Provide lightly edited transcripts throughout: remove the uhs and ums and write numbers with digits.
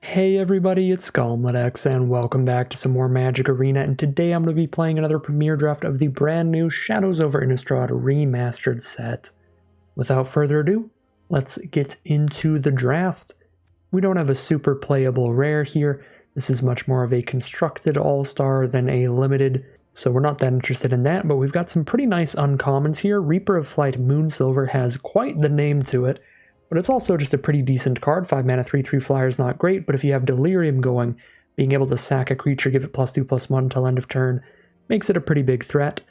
Hey everybody, it's GauntletX and welcome back to some more Magic Arena, and today I'm going to be playing another premiere draft of the brand new Shadows over Innistrad Remastered set. Without further ado, let's get into the draft. We don't have a super playable rare here. This is much more of a constructed all-star than a limited, so we're not that interested in that, but we've got some pretty nice uncommons here. Reaper of Flight Moonsilver has quite the name to it, but it's also just a pretty decent card. 5 mana, 3/3 flyer is not great, but if you have Delirium going, being able to sack a creature, give it +2/+1 until end of turn, makes it a pretty big threat.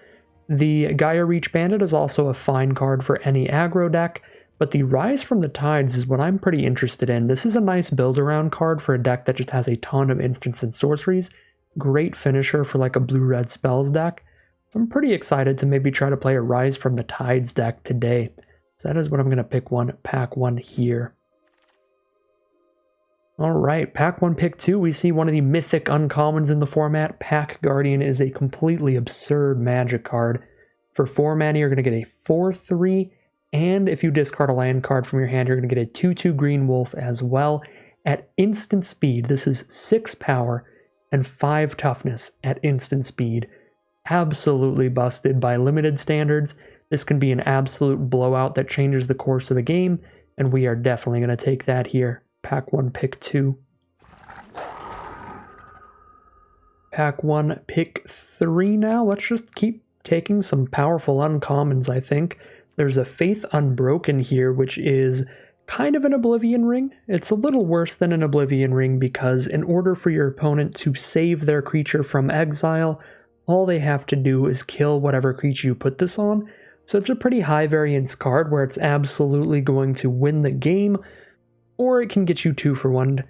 The Gaia Reach Bandit is also a fine card for any aggro deck, but the Rise from the Tides is what I'm pretty interested in. This is a nice build-around card for a deck that just has a ton of instants and sorceries. Great finisher for like a blue-red spells deck. So I'm pretty excited to maybe try to play a Rise from the Tides deck today. So that is what I'm going to pack one here. Alright, pack one, pick two. We see one of the Mythic uncommons in the format. Pack Guardian is a completely absurd magic card. For 4 mana, you're going to get a 4/3, and if you discard a land card from your hand, you're going to get a 2/2 green wolf as well. At instant speed, this is 6 power and 5 toughness at instant speed. Absolutely busted by limited standards. This can be an absolute blowout that changes the course of the game, and we are definitely going to take that here. Pack one, pick two. Pack one, pick three now. Let's just keep taking some powerful uncommons, I think. There's a Faith Unbroken here, which is kind of an Oblivion Ring. It's a little worse than an Oblivion Ring because in order for your opponent to save their creature from exile, all they have to do is kill whatever creature you put this on. So it's a pretty high variance card where it's absolutely going to win the game, or it can get you 2 for 1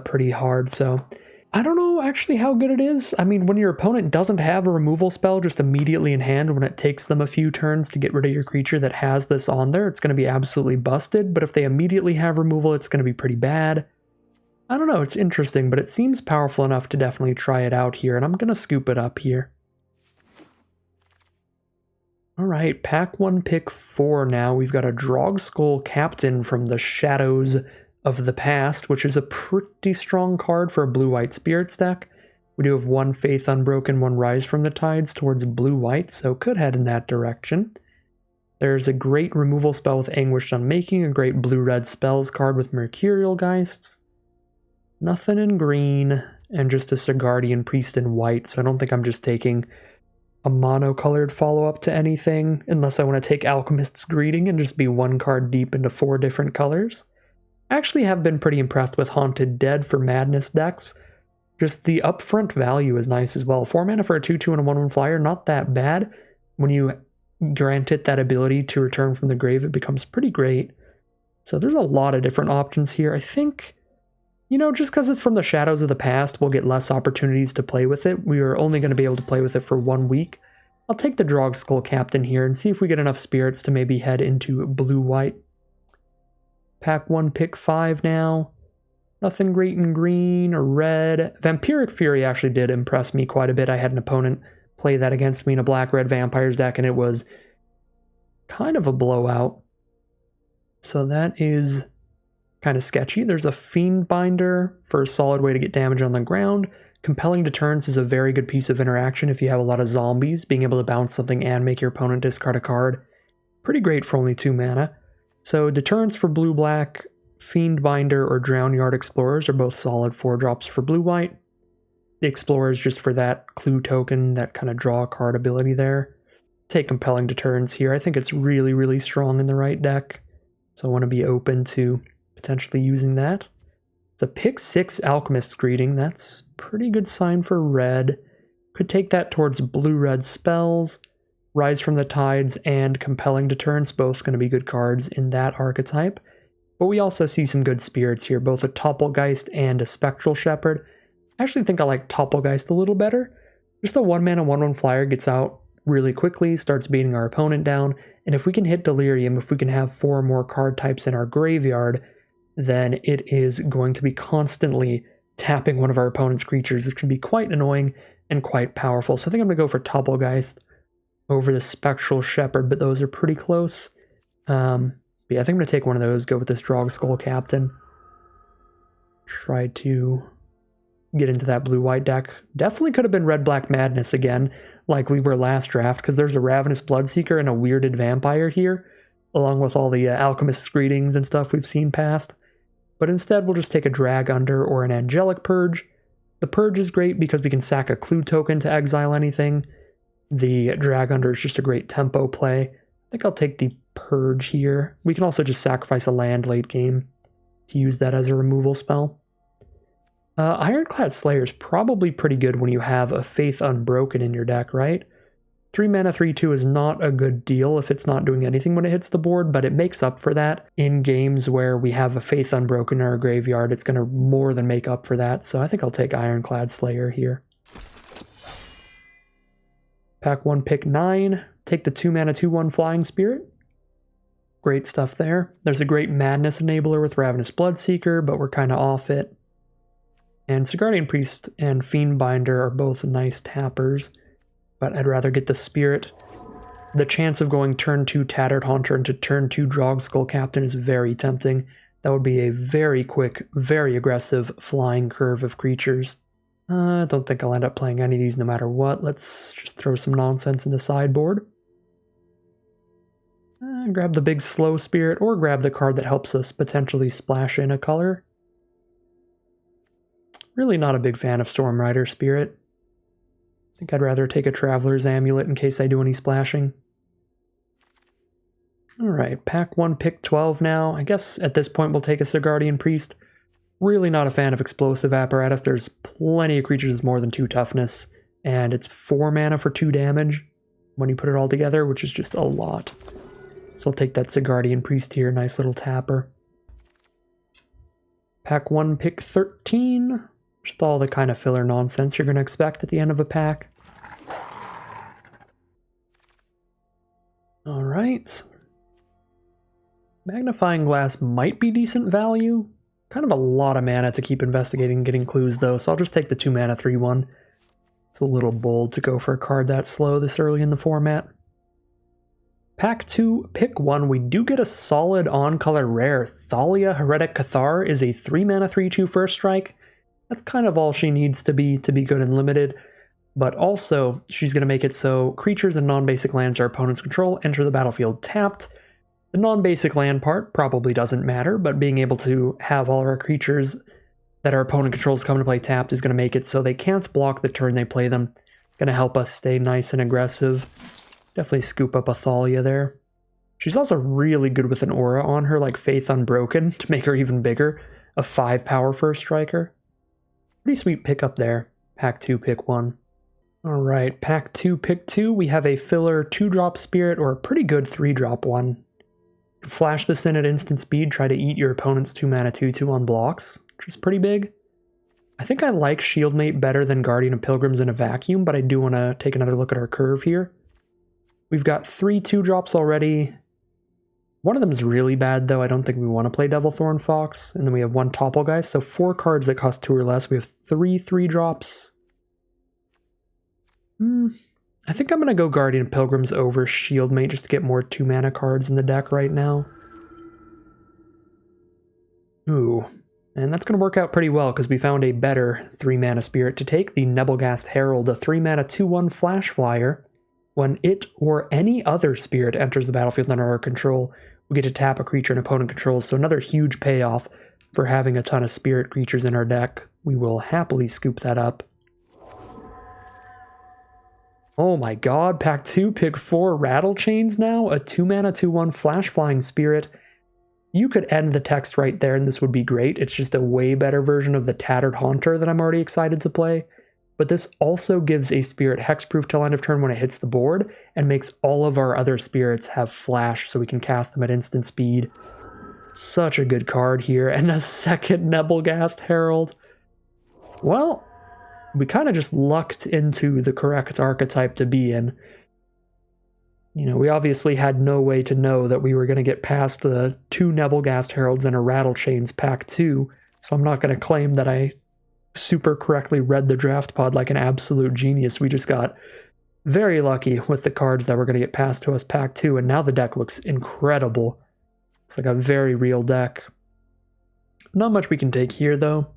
pretty hard. So I don't know actually how good it is. I mean, when your opponent doesn't have a removal spell just immediately in hand, when it takes them a few turns to get rid of your creature that has this on there, it's going to be absolutely busted. But if they immediately have removal, it's going to be pretty bad. I don't know, it's interesting, but it seems powerful enough to definitely try it out here, and I'm going to scoop it up here. Alright, pack one, pick four now. We've got a Drogskull Captain from the Shadows of the Past, which is a pretty strong card for a blue-white Spirits deck. We do have one Faith Unbroken, one Rise from the Tides towards blue-white, so could head in that direction. There's a great removal spell with Anguished Unmaking, a great blue-red spells card with Mercurial Geists. Nothing in green, and just a Sigardian Priest in white, so I don't think I'm just taking a mono-colored follow-up to anything, unless I want to take Alchemist's Greeting and just be one card deep into 4 different colors. I actually have been pretty impressed with Haunted Dead for Madness decks. Just the upfront value is nice as well. 4 mana for a 2/2 and a 1/1 flyer, not that bad. When you grant it that ability to return from the grave, it becomes pretty great. So there's a lot of different options here. I think, you know, just because it's from the Shadows of the Past, we'll get less opportunities to play with it. We are only going to be able to play with it for 1 week. I'll take the Drogskull Captain here and see if we get enough spirits to maybe head into blue-white. Pack one, pick 5 now. Nothing great in green or red. Vampiric Fury actually did impress me quite a bit. I had an opponent play that against me in a black-red Vampires deck, and it was kind of a blowout. So that is kind of sketchy. There's a Fiendbinder for a solid way to get damage on the ground. Compelling Deterrence is a very good piece of interaction if you have a lot of zombies. Being able to bounce something and make your opponent discard a card. Pretty great for only 2 mana. So Deterrence for blue-black, Fiendbinder or Drownyard Explorers are both solid 4-drops for blue-white. The Explorers just for that clue token, that kind of draw a card ability there. Take Compelling Deterrence here. I think it's really, really strong in the right deck. So I want to be open to potentially using that. It's a pick 6 Alchemist's Greeting. That's pretty good sign for red. Could take that towards blue-red spells. Rise from the Tides and Compelling Deterrence, both going to be good cards in that archetype. But we also see some good spirits here, both a Topplegeist and a Spectral Shepherd. I actually think I like Topplegeist a little better. Just a 1 mana 1/1 flyer gets out really quickly, starts beating our opponent down, and if we can hit Delirium, if we can have 4 more card types in our graveyard, then it is going to be constantly tapping one of our opponent's creatures, which can be quite annoying and quite powerful. So I think I'm going to go for Topplegeist over the Spectral Shepherd, but those are pretty close. Yeah, I think I'm going to take one of those, go with this Drogskull Captain. try to get into that blue-white deck. Definitely could have been Red-Black Madness again, like we were last draft, because there's a Ravenous Bloodseeker and a Weirded Vampire here, along with all the Alchemist's Greetings and stuff we've seen past. But instead, we'll just take a Drag Under or an Angelic Purge. The Purge is great because we can sack a Clue token to exile anything. The Drag Under is just a great tempo play. I think I'll take the Purge here. We can also just sacrifice a land late game to use that as a removal spell. Ironclad Slayer is probably pretty good when you have a Faith Unbroken in your deck, right? 3 mana 3/2 is not a good deal if it's not doing anything when it hits the board, but it makes up for that in games where we have a Faith Unbroken in our graveyard. It's going to more than make up for that, so I think I'll take Ironclad Slayer here. Pack 1, pick 9. Take the 2 mana 2/1 Flying Spirit. Great stuff there. There's a great Madness enabler with Ravenous Bloodseeker, but we're kind of off it. And Sigardian Priest and Fiendbinder are both nice tappers, but I'd rather get the Spirit. The chance of going turn 2 Tattered Haunter into turn 2 Drogskull Captain is very tempting. That would be a very quick, very aggressive flying curve of creatures. I don't think I'll end up playing any of these no matter what. Let's just throw some nonsense in the sideboard. Grab the big slow Spirit, or grab the card that helps us potentially splash in a color. Really not a big fan of Stormrider Spirit. I think I'd rather take a Traveler's Amulet in case I do any splashing. Alright, pack 1, pick 12 now. I guess at this point we'll take a Sigardian Priest. Really not a fan of Explosive Apparatus. There's plenty of creatures with more than 2 toughness, and it's 4 mana for 2 damage when you put it all together, which is just a lot. So I'll take that Sigardian Priest here, nice little tapper. Pack 1, pick 13. Just all the kind of filler nonsense you're going to expect at the end of a pack. Alright. Magnifying Glass might be decent value. Kind of a lot of mana to keep investigating and getting clues though, so I'll just take the 2 mana 3/1. It's a little bold to go for a card that slow this early in the format. Pack 2, pick 1. We do get a solid on-color rare. Thalia Heretic Cathar is a 3 mana 3/2 first strike. That's kind of all she needs to be good and limited. But also, she's going to make it so creatures and non-basic lands our opponent's control enter the battlefield tapped. The non-basic land part probably doesn't matter, but being able to have all of our creatures that our opponent controls come to play tapped is going to make it so they can't block the turn they play them. Going to help us stay nice and aggressive. Definitely scoop up a Thalia there. She's also really good with an aura on her, like Faith Unbroken, to make her even bigger. A 5 power first striker. Pretty sweet pickup there. Pack 2, pick 1. Alright, pack 2, pick 2. We have a filler 2-drop Spirit, or a pretty good 3-drop one. Flash this in at instant speed, try to eat your opponent's 2 mana 2/2 on blocks, which is pretty big. I think I like Shieldmate better than Guardian of Pilgrims in a vacuum, but I do want to take another look at our curve here. We've got 3 2-drops already. One of them is really bad, though. I don't think we want to play Devilthorn Fox. And then we have 1 Topplegeist, so 4 cards that cost 2 or less. We have 3 3-drops. I think I'm going to go Guardian of Pilgrims over Shieldmate just to get more 2 mana cards in the deck right now. Ooh. And that's going to work out pretty well because we found a better 3 mana Spirit to take. The Nebelgast Herald, a 3 mana 2/1 Flash Flyer. When it or any other spirit enters the battlefield under our control, we get to tap a creature an opponent controls, so another huge payoff for having a ton of spirit creatures in our deck. We will happily scoop that up. Oh my god, pack 2, pick 4, Rattle Chains now, a 2 mana 2/1 Flash Flying Spirit. You could end the text right there and this would be great. It's just a way better version of the Tattered Haunter that I'm already excited to play. But this also gives a spirit hexproof till end of turn when it hits the board, and makes all of our other spirits have flash so we can cast them at instant speed. Such a good card here, and a second Nebelgast Herald. Well, we kind of just lucked into the correct archetype to be in. You know, we obviously had no way to know that we were going to get past the 2 Nebelgast Heralds and a Rattle Chains pack 2, so I'm not going to claim that I super correctly read the draft pod like an absolute genius. We just got very lucky with the cards that were going to get passed to us pack 2, and now the deck looks incredible. It's like a very real deck. Not much we can take here though.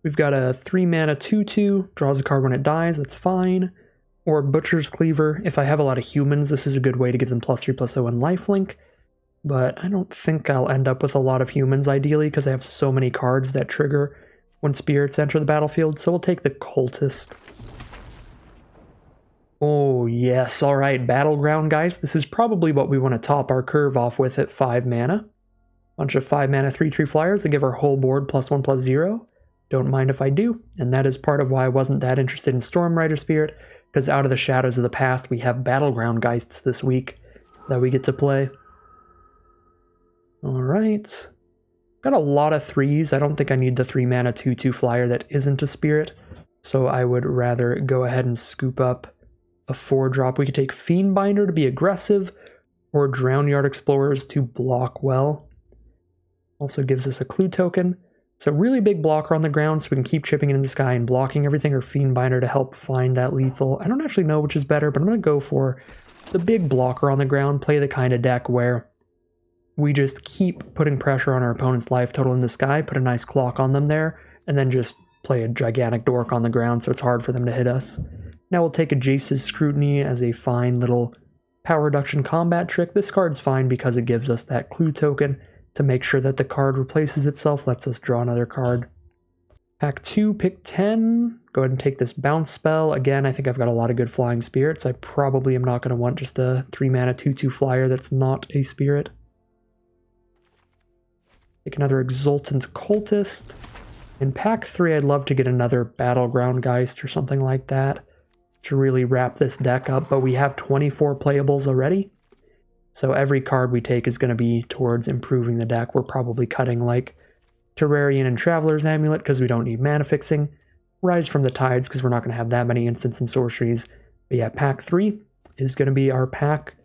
We've got a 3 mana 2/2, draws a card when it dies, that's fine. Or Butcher's Cleaver. If I have a lot of humans, this is a good way to give them +3/+0 and lifelink. But I don't think I'll end up with a lot of humans ideally because I have so many cards that trigger when spirits enter the battlefield. So we'll take the Cultist. Oh yes, alright, Battleground guys. This is probably what we want to top our curve off with at 5 mana. Bunch of 5 mana 3/3 flyers that give our whole board +1/+0. Don't mind if I do, and that is part of why I wasn't that interested in Stormrider Spirit, because out of the shadows of the past we have Battleground Geists this week that we get to play. Alright. Got a lot of 3s. I don't think I need the 3 mana 2/2 flyer that isn't a spirit, so I would rather go ahead and scoop up a 4-drop. We could take Fiendbinder to be aggressive, or Drownyard Explorers to block well. Also gives us a clue token. So really big blocker on the ground so we can keep chipping it in the sky and blocking everything, or Fiendbinder to help find that lethal. I don't actually know which is better, but I'm going to go for the big blocker on the ground, play the kind of deck where we just keep putting pressure on our opponent's life total in the sky, put a nice clock on them there, and then just play a gigantic dork on the ground so it's hard for them to hit us. Now we'll take a Jace's Scrutiny as a fine little power reduction combat trick. This card's fine because it gives us that clue token to make sure that the card replaces itself, lets us draw another card. Pack 2, pick 10. Go ahead and take this bounce spell. Again, I think I've got a lot of good flying spirits. I probably am not going to want just a 3 mana 2/2 flyer that's not a spirit. Take another Exultant Cultist. In pack 3, I'd love to get another Battleground Geist or something like that to really wrap this deck up, but we have 24 playables already. So every card we take is going to be towards improving the deck. We're probably cutting like Terrarian and Traveler's Amulet because we don't need mana fixing. Rise from the Tides because we're not going to have that many instants and sorceries. But yeah, pack 3 is going to be our pack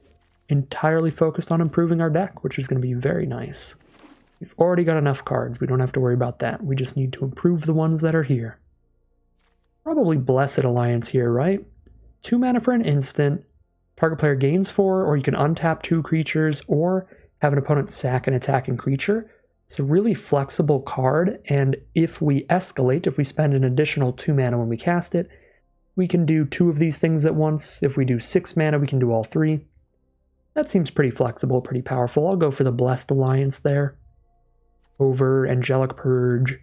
entirely focused on improving our deck, which is going to be very nice. We've already got enough cards. We don't have to worry about that. We just need to improve the ones that are here. Probably Blessed Alliance here, right? 2 mana for an instant. Target player gains 4, or you can untap 2 creatures, or have an opponent sack an attacking creature. It's a really flexible card, and if we escalate, if we spend an additional 2 mana when we cast it, we can do 2 of these things at once. If we do 6 mana, we can do all 3. That seems pretty flexible, pretty powerful. I'll go for the Blessed Alliance there. Over Angelic Purge,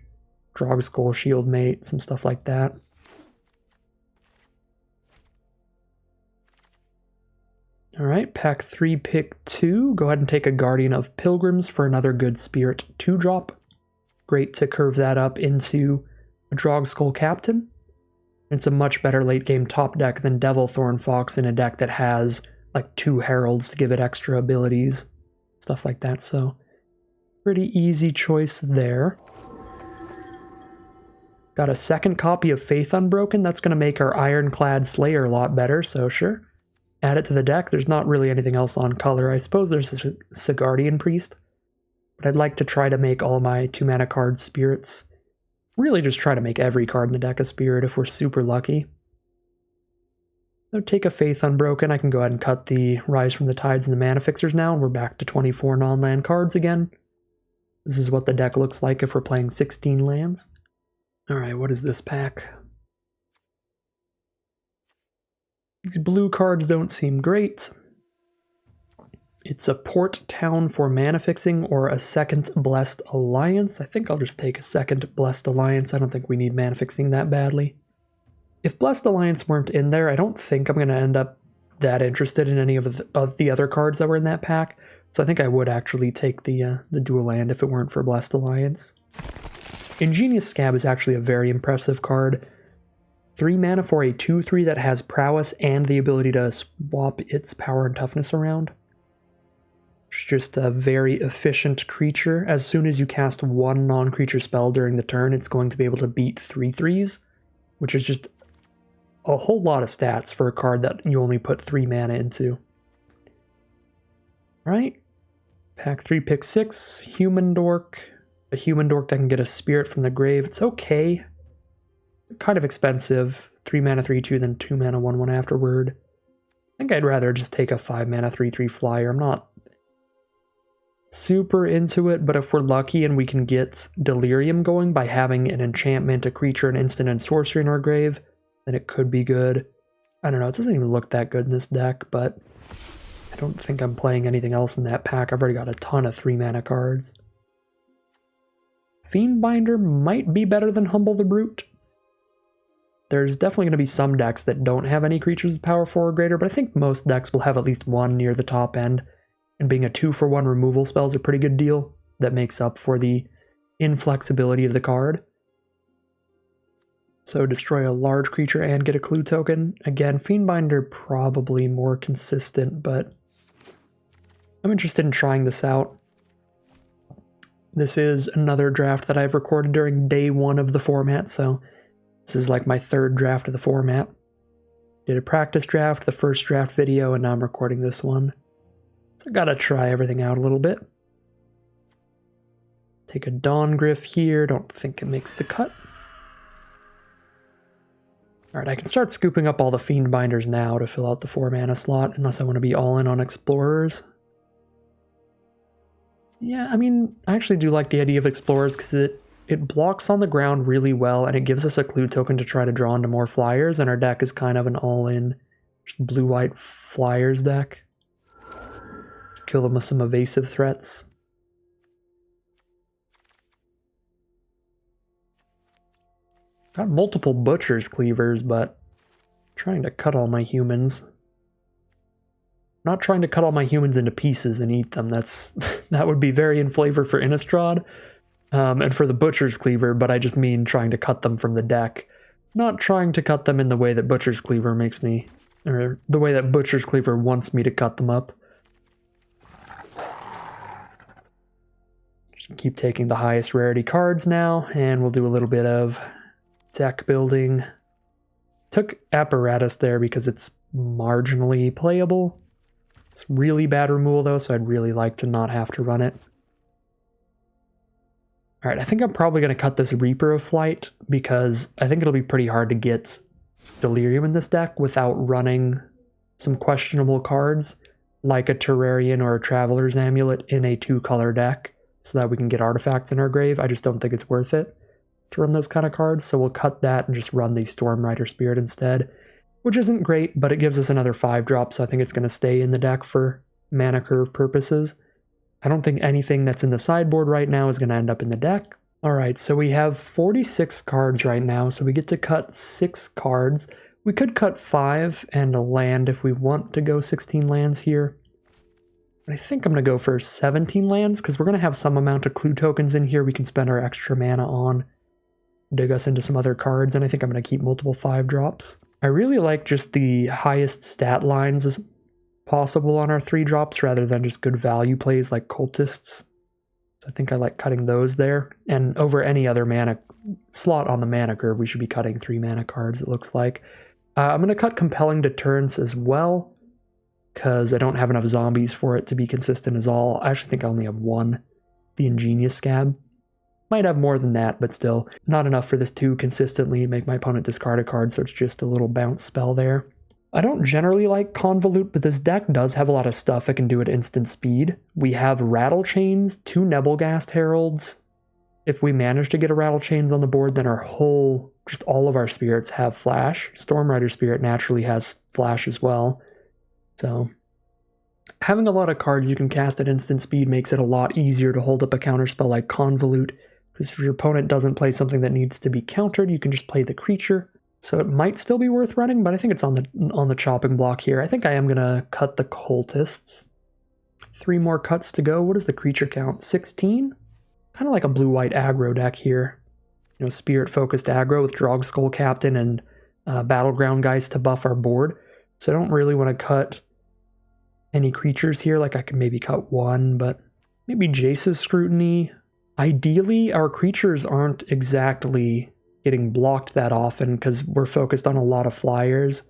Drogskull, Shieldmate, some stuff like that. Alright, pack 3, pick 2. Go ahead and take a Guardian of Pilgrims for another good spirit 2-drop. Great to curve that up into a Drogskull Captain. It's a much better late game top deck than Devilthorn Fox in a deck that has like 2 Heralds to give it extra abilities. Stuff like that, so pretty easy choice there. Got a second copy of Faith Unbroken. That's going to make our Ironclad Slayer a lot better, so sure. Add it to the deck. There's not really anything else on color. I suppose there's a Sigardian Priest, but I'd like to try to make all my 2 mana cards spirits. Really just try to make every card in the deck a spirit if we're super lucky. So take a Faith Unbroken. I can go ahead and cut the Rise from the Tides and the Mana Fixers now, and we're back to 24 non-land cards again. This is what the deck looks like if we're playing 16 lands. Alright, what is this pack? These blue cards don't seem great. It's a Port Town for mana fixing or a second Blessed Alliance. I think I'll just take a second Blessed Alliance. I don't think we need mana fixing that badly. If Blessed Alliance weren't in there, I don't think I'm going to end up that interested in any of the other cards that were in that pack. So I think I would actually take the dual land if it weren't for Blessed Alliance. Ingenious Scab is actually a very impressive card. 3 mana for a 2/3 that has prowess and the ability to swap its power and toughness around. It's just a very efficient creature. As soon as you cast 1 non-creature spell during the turn, it's going to be able to beat 3/3s, which is just a whole lot of stats for a card that you only put 3 mana into. Right? Pack 3, pick 6. Human Dork. A Human Dork that can get a spirit from the grave. It's okay. Kind of expensive. 3 mana 3/2, then 2 mana 1/1 afterward. I think I'd rather just take a 5 mana 3/3 flyer. I'm not super into it, but if we're lucky and we can get Delirium going by having an enchantment, a creature, an instant, and sorcery in our grave, then it could be good. I don't know, it doesn't even look that good in this deck, but I don't think I'm playing anything else in that pack. I've already got a ton of 3-mana cards. Fiendbinder might be better than Humble the Brute. There's definitely going to be some decks that don't have any creatures with power 4 or greater, but I think most decks will have at least one near the top end. And being a 2-for-1 removal spell is a pretty good deal that makes up for the inflexibility of the card. So destroy a large creature and get a clue token. Again, Fiendbinder probably more consistent, but I'm interested in trying this out. This is another draft that I've recorded during day 1 of the format, so this is like my 3rd draft of the format. Did a practice draft, the first draft video, and now I'm recording this one. So I gotta try everything out a little bit. Take a Dawngryph here, don't think it makes the cut. Alright, I can start scooping up all the Fiendbinders now to fill out the 4-mana slot, unless I want to be all in on Explorers. Yeah, I mean, I actually do like the idea of Explorers because it blocks on the ground really well, and it gives us a clue token to try to draw into more flyers, and our deck is kind of an all-in blue-white flyers deck. Just kill them with some evasive threats. Got multiple Butcher's Cleavers, but I'm trying to cut all my humans. Not trying to cut all my humans into pieces and eat them. That would be very in flavor for Innistrad and for the Butcher's Cleaver, but I just mean trying to cut them from the deck. Not trying to cut them in the way that Butcher's Cleaver makes me, or the way that Butcher's Cleaver wants me to cut them up. Just keep taking the highest rarity cards now, and we'll do a little bit of deck building. Took Apparatus there because it's marginally playable. It's really bad removal though, so I'd really like to not have to run it. Alright, I think I'm probably going to cut this Reaper of Flight because I think it'll be pretty hard to get Delirium in this deck without running some questionable cards like a Terrarian or a Traveler's Amulet in a 2-color deck so that we can get artifacts in our grave. I just don't think it's worth it to run those kind of cards, so we'll cut that and just run the Stormrider Spirit instead. Which isn't great, but it gives us another 5-drop, so I think it's going to stay in the deck for mana curve purposes. I don't think anything that's in the sideboard right now is going to end up in the deck. Alright, so we have 46 cards right now, so we get to cut 6 cards. We could cut 5 and a land if we want to go 16 lands here. But I think I'm going to go for 17 lands, because we're going to have some amount of clue tokens in here we can spend our extra mana on. Dig us into some other cards, and I think I'm going to keep multiple 5-drops. I really like just the highest stat lines as possible on our 3-drops rather than just good value plays like Cultists. So I think I like cutting those there. And over any other mana slot on the mana curve, we should be cutting 3-mana cards, it looks like. I'm going to cut Compelling Deterrence as well, because I don't have enough zombies for it to be consistent as all. I actually think I only have one, the Ingenious Scab. Might have more than that, but still not enough for this to consistently make my opponent discard a card, so it's just a little bounce spell there. I don't generally like Convolute, but this deck does have a lot of stuff it can do at instant speed. We have Rattle Chains, 2 Nebelgast Heralds. If we manage to get a Rattle Chains on the board, then just all of our spirits have Flash. Stormrider Spirit naturally has Flash as well. So having a lot of cards you can cast at instant speed makes it a lot easier to hold up a counterspell like Convolute. Because if your opponent doesn't play something that needs to be countered, you can just play the creature. So it might still be worth running, but I think it's on the chopping block here. I think I am going to cut the Cultists. 3 more cuts to go. What is the creature count? 16? Kind of like a blue-white aggro deck here. You know, spirit-focused aggro with Drogskull Captain and Battleground Geist to buff our board. So I don't really want to cut any creatures here. Like I can maybe cut 1, but maybe Jace's Scrutiny. Ideally, our creatures aren't exactly getting blocked that often because we're focused on a lot of flyers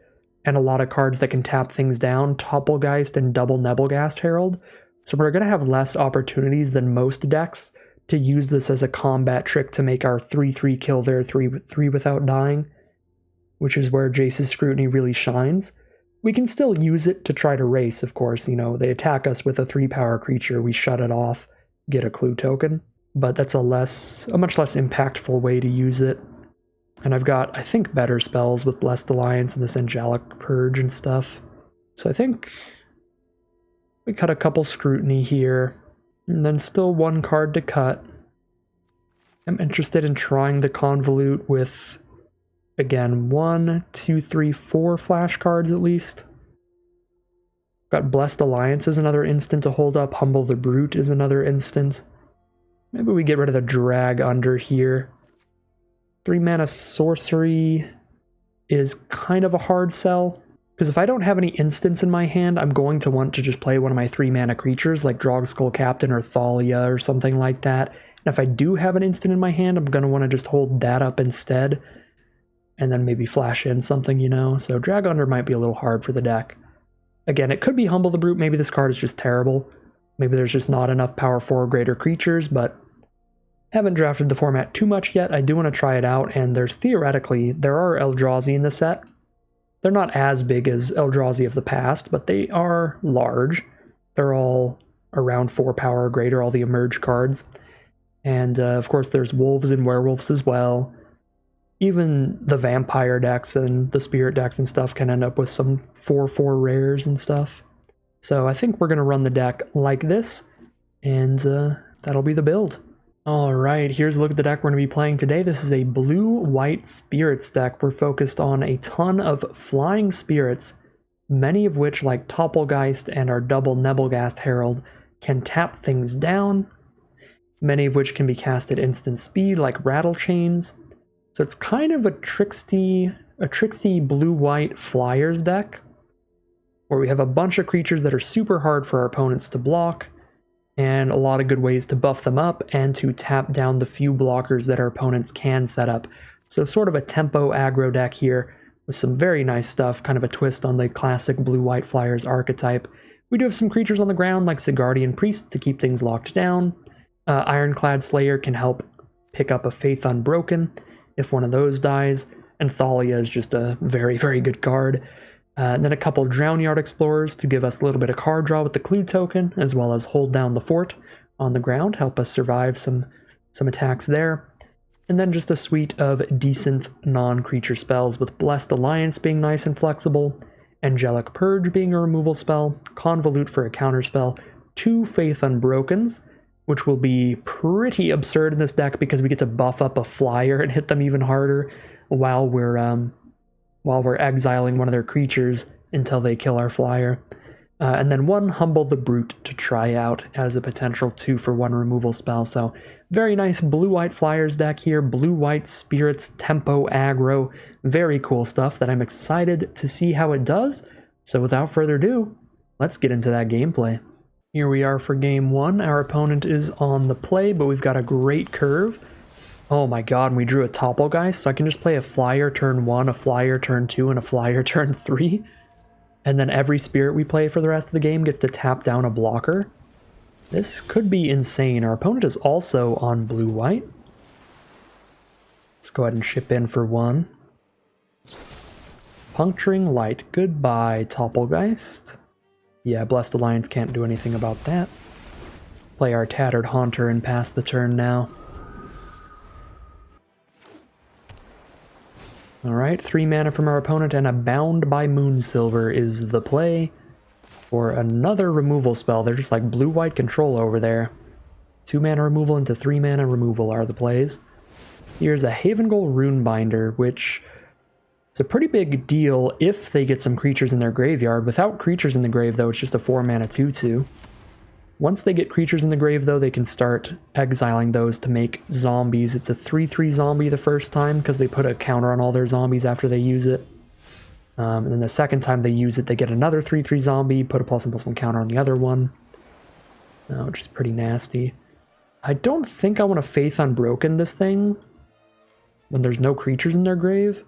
and a lot of cards that can tap things down, Topplegeist and double Nebelgast Herald. So we're going to have less opportunities than most decks to use this as a combat trick to make our 3/3 kill their 3/3 without dying, which is where Jace's Scrutiny really shines. We can still use it to try to race, of course. You know, they attack us with a 3-power creature, we shut it off, get a clue token. But that's a much less impactful way to use it. And I've got, I think, better spells with Blessed Alliance and this Angelic Purge and stuff. So I think we cut a couple Scrutiny here, and then still one card to cut. I'm interested in trying the Convolute with, again, 1, 2, 3, 4 flash cards at least. Got Blessed Alliance is another instant to hold up. Humble the Brute is another instant. Maybe we get rid of the Drag Under here. 3-mana Sorcery is kind of a hard sell, because if I don't have any instants in my hand, I'm going to want to just play one of my 3-mana creatures like Drogskull Captain or Thalia or something like that. And if I do have an instant in my hand, I'm going to want to just hold that up instead, and then maybe flash in something, you know? So Drag Under might be a little hard for the deck. Again, it could be Humble the Brute. Maybe this card is just terrible. Maybe there's just not enough power 4 or greater creatures, but haven't drafted the format too much yet. I do want to try it out, and there are Eldrazi in the set. They're not as big as Eldrazi of the past, but they are large. They're all around 4 power or greater, all the Emerge cards. And of course there's Wolves and Werewolves as well. Even the Vampire decks and the Spirit decks and stuff can end up with some 4/4 rares and stuff. So I think we're going to run the deck like this, and that'll be the build. Alright, here's a look at the deck we're going to be playing today. This is a blue-white spirits deck. We're focused on a ton of flying spirits, many of which, like Topplegeist and our double Nebelgast Herald, can tap things down, many of which can be cast at instant speed, like Rattle Chains. So it's kind of a tricksy blue-white flyers deck, where we have a bunch of creatures that are super hard for our opponents to block, and a lot of good ways to buff them up and to tap down the few blockers that our opponents can set up. So sort of a tempo aggro deck here with some very nice stuff, kind of a twist on the classic blue-white flyers archetype. We do have some creatures on the ground like Sigardian Priest to keep things locked down. Ironclad Slayer can help pick up a Faith Unbroken if one of those dies, and Thalia is just a very, very good card. And then a couple Drownyard Explorers to give us a little bit of card draw with the Clue token, as well as hold down the fort on the ground, help us survive some attacks there. And then just a suite of decent non-creature spells, with Blessed Alliance being nice and flexible, Angelic Purge being a removal spell, Convolute for a counterspell, 2 Faith Unbrokens, which will be pretty absurd in this deck because we get to buff up a flyer and hit them even harder while we're exiling one of their creatures until they kill our flyer. And then 1 Humble the Brute to try out as a potential 2-for-1 removal spell. So very nice blue-white flyers deck here, blue-white spirits, tempo, aggro, very cool stuff that I'm excited to see how it does. So without further ado, let's get into that gameplay. Here we are for game 1. Our opponent is on the play, but we've got a great curve. Oh my god, and we drew a Topplegeist, so I can just play a flyer turn 1, a flyer turn 2, and a flyer turn 3. And then every spirit we play for the rest of the game gets to tap down a blocker. This could be insane. Our opponent is also on blue-white. Let's go ahead and ship in for 1. Puncturing Light. Goodbye, Topplegeist. Yeah, Blessed Alliance can't do anything about that. Play our Tattered Haunter and pass the turn now. Alright, 3 mana from our opponent, and a Bound by Moonsilver is the play for another removal spell. They're just like blue-white control over there. 2 mana removal into 3 mana removal are the plays. Here's a Havengold Runebinder, which is a pretty big deal if they get some creatures in their graveyard. Without creatures in the grave, though, it's just a 4 mana 2/2. Once they get creatures in the grave, though, they can start exiling those to make zombies. It's a 3/3 zombie the first time because they put a counter on all their zombies after they use it. And then the second time they use it, they get another 3/3 zombie, put a +1/+1 counter on the other one. Which is pretty nasty. I don't think I want to Faith Unbroken this thing when there's no creatures in their grave.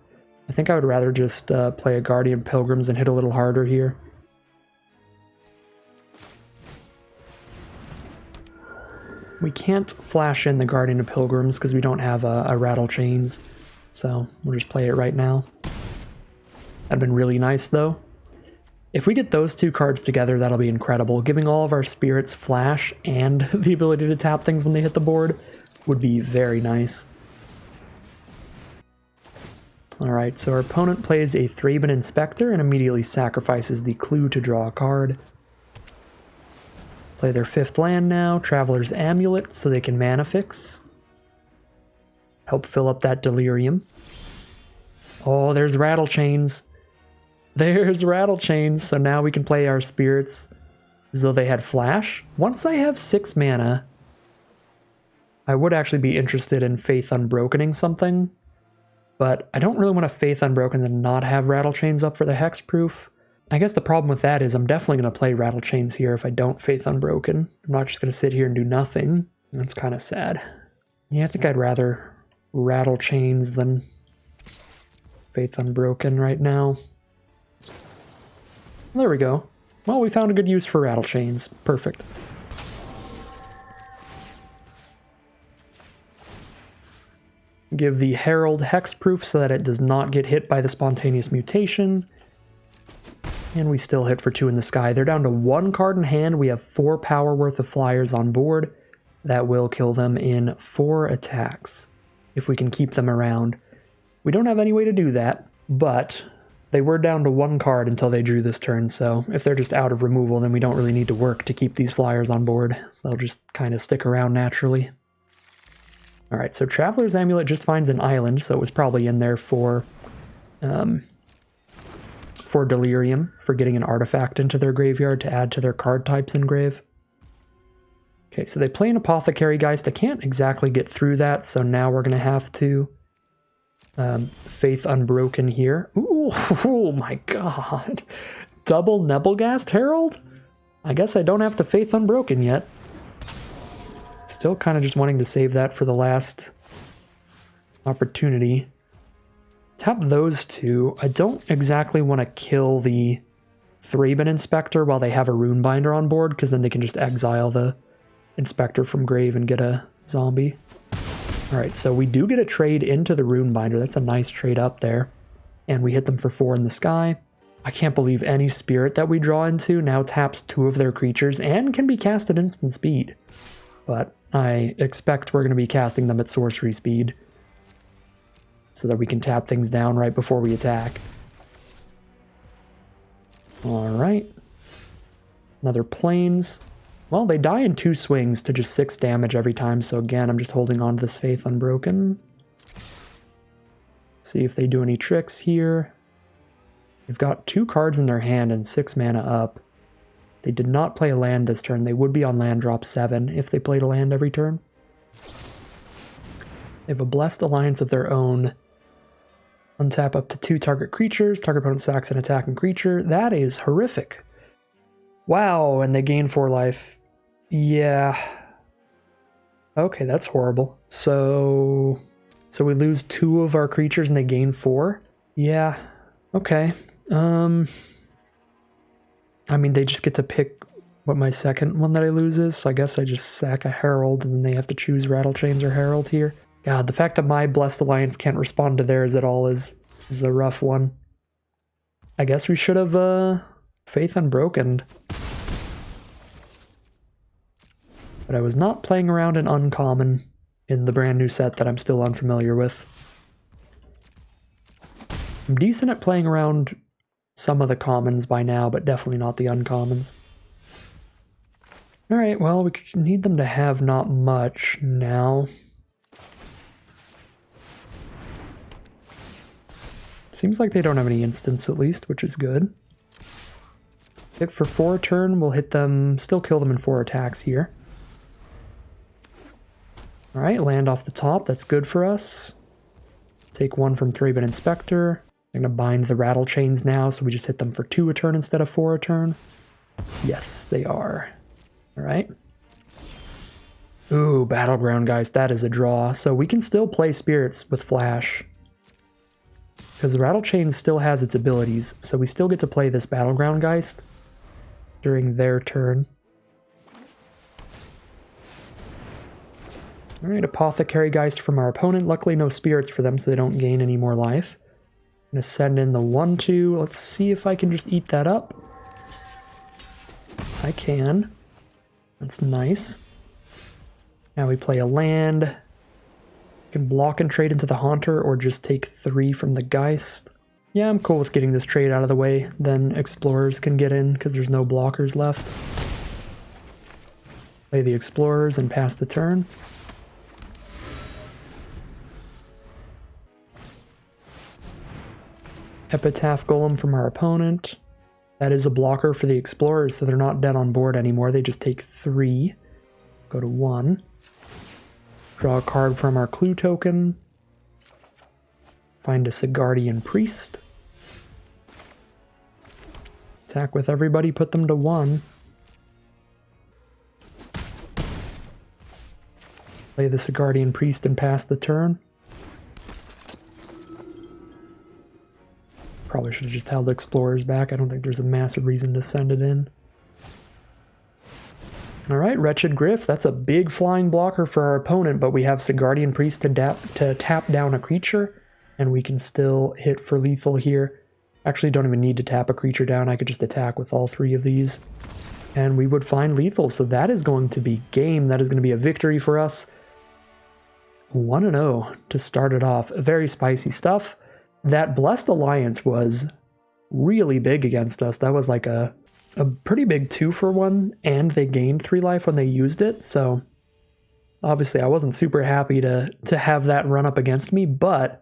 I think I would rather just play a Guardian Pilgrims and hit a little harder here. We can't flash in the Guardian of Pilgrims because we don't have a Rattle Chains, so we'll just play it right now. That'd been really nice, though. If we get those two cards together, that'll be incredible. Giving all of our spirits flash and the ability to tap things when they hit the board would be very nice. Alright, so our opponent plays a Thraben Inspector and immediately sacrifices the clue to draw a card. Play their 5th land now, Traveler's Amulet, so they can mana fix. Help fill up that delirium. Oh, there's Rattle Chains. There's Rattle Chains, so now we can play our spirits as though they had flash. Once I have 6 mana, I would actually be interested in Faith Unbrokening something, but I don't really want to Faith Unbroken and not have Rattle Chains up for the hexproof. I guess the problem with that is I'm definitely going to play Rattle Chains here if I don't Faith Unbroken. I'm not just going to sit here and do nothing. That's kind of sad. Yeah, I think I'd rather Rattle Chains than Faith Unbroken right now. There we go. Well, we found a good use for Rattle Chains. Perfect. Give the Herald hexproof so that it does not get hit by the spontaneous mutation. And we still hit for 2 in the sky. They're down to 1 card in hand. We have 4 power worth of flyers on board. That will kill them in 4 attacks, if we can keep them around. We don't have any way to do that, but they were down to 1 card until they drew this turn, so if they're just out of removal, then we don't really need to work to keep these flyers on board. They'll just kind of stick around naturally. Alright, so Traveler's Amulet just finds an island, so it was probably in there for Delirium, for getting an artifact into their graveyard to add to their card types in grave. Okay, so they play an Apothecary Geist. I can't exactly get through that, so now we're going to have to Faith Unbroken here. Ooh, oh my god. Double Nebelgast Herald? I guess I don't have to Faith Unbroken yet. Still kind of just wanting to save that for the last opportunity. Tap those 2. I don't exactly want to kill the Thraben Inspector while they have a Runebinder on board, because then they can just exile the Inspector from grave and get a zombie. Alright, so we do get a trade into the Runebinder. That's a nice trade up there. And we hit them for 4 in the sky. I can't believe any spirit that we draw into now taps 2 of their creatures and can be cast at instant speed. But I expect we're going to be casting them at sorcery speed, so that we can tap things down right before we attack. Alright. Another Plains. Well, they die in 2 swings to just 6 damage every time, so again, I'm just holding on to this Faith Unbroken. See if they do any tricks here. They've got 2 cards in their hand and 6 mana up. They did not play a land this turn. They would be on land drop 7 if they played a land every turn. They have a Blessed Alliance of their own. Untap up to 2 target creatures. Target opponent sacks an attacking creature. That is horrific. Wow, and they gain 4 life. Yeah. Okay, that's horrible. So we lose 2 of our creatures and they gain 4? Yeah. Okay. I mean, they just get to pick what my second one that I lose is, so I guess I just sack a Herald and then they have to choose Rattle Chains or Herald here. God, the fact that my Blessed Alliance can't respond to theirs at all is a rough one. I guess we should have Faith Unbroken. But I was not playing around an uncommon in the brand new set that I'm still unfamiliar with. I'm decent at playing around some of the commons by now, but definitely not the uncommons. Alright, well, we need them to have not much now. Seems like they don't have any instants at least, which is good. Hit for 4 a turn, we'll hit them, still kill them in 4 attacks here. Alright, land off the top, that's good for us. Take 1 from Thraben Inspector. I'm going to bind the Rattle Chains now, so we just hit them for 2 a turn instead of 4 a turn. Yes, they are. Alright. Ooh, Battleground Geist, that is a draw. So we can still play spirits with Flash, because the Rattle Chain still has its abilities, so we still get to play this Battleground Geist during their turn. Alright, Apothecary Geist from our opponent. Luckily no spirits for them, so they don't gain any more life. I'm going to send in the 1-2. Let's see if I can just eat that up. I can. That's nice. Now we play a land. We can block and trade into the Haunter or just take 3 from the Geist. Yeah, I'm cool with getting this trade out of the way. Then Explorers can get in because there's no blockers left. Play the Explorers and pass the turn. Epitaph Golem from our opponent. That is a blocker for the Explorers, so they're not dead on board anymore. They just take 3. Go to 1. Draw a card from our clue token. Find a Sigardian Priest. Attack with everybody, put them to 1. Play the Sigardian Priest and pass the turn. Probably should have just held Explorers back. I don't think there's a massive reason to send it in. Alright, Wretched Griff. That's a big flying blocker for our opponent, but we have Sigardian Priest to tap down a creature, and we can still hit for lethal here. Actually, don't even need to tap a creature down. I could just attack with all 3 of these, and we would find lethal. So that is going to be game. That is going to be a victory for us. 1-0 to start it off. Very spicy stuff. That Blessed Alliance was really big against us. That was like a pretty big 2-for-1, and they gained 3 life when they used it, so obviously I wasn't super happy to have that run up against me, but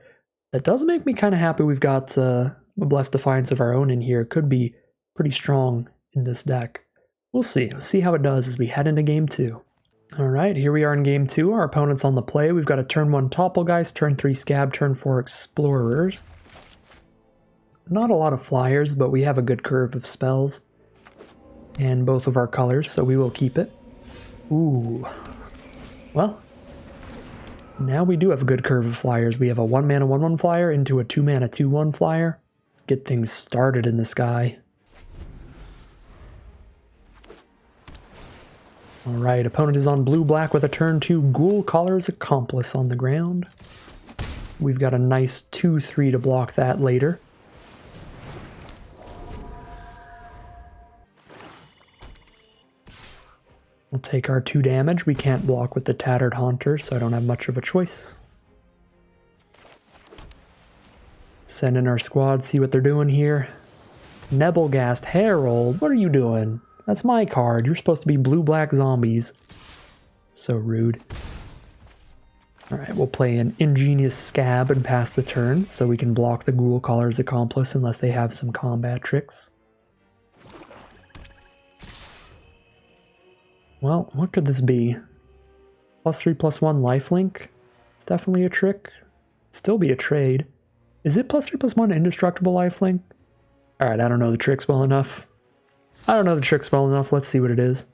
that does make me kind of happy we've got a Blessed Defiance of our own in here. Could be pretty strong in this deck. We'll see. We'll see how it does as we head into game 2. Alright, here we are in game 2. Our opponent's on the play. We've got a turn 1 Topplegeist, turn 3 Scab, turn 4 Explorers. Not a lot of flyers, but we have a good curve of spells. And both of our colors, so we will keep it. Ooh. Well, now we do have a good curve of flyers. We have a 1-mana 1/1 flyer into a 2-mana 2/1 flyer. Get things started in this guy. Alright, opponent is on blue-black with a turn 2 Ghoul Caller's Accomplice on the ground. We've got a nice 2/3 to block that later. We'll take our 2 damage. We can't block with the Tattered Haunter, so I don't have much of a choice. Send in our squad, see what they're doing here. Nebelgast Herald, what are you doing? That's my card. You're supposed to be blue-black zombies. So rude. Alright, we'll play an Ingenious Scab and pass the turn, so we can block the Ghoul Caller's Accomplice unless they have some combat tricks. Well, what could this be? +3/+1 lifelink? It's definitely a trick. Still be a trade. Is it +3/+1 indestructible lifelink? Alright, I don't know the tricks well enough. Let's see what it is.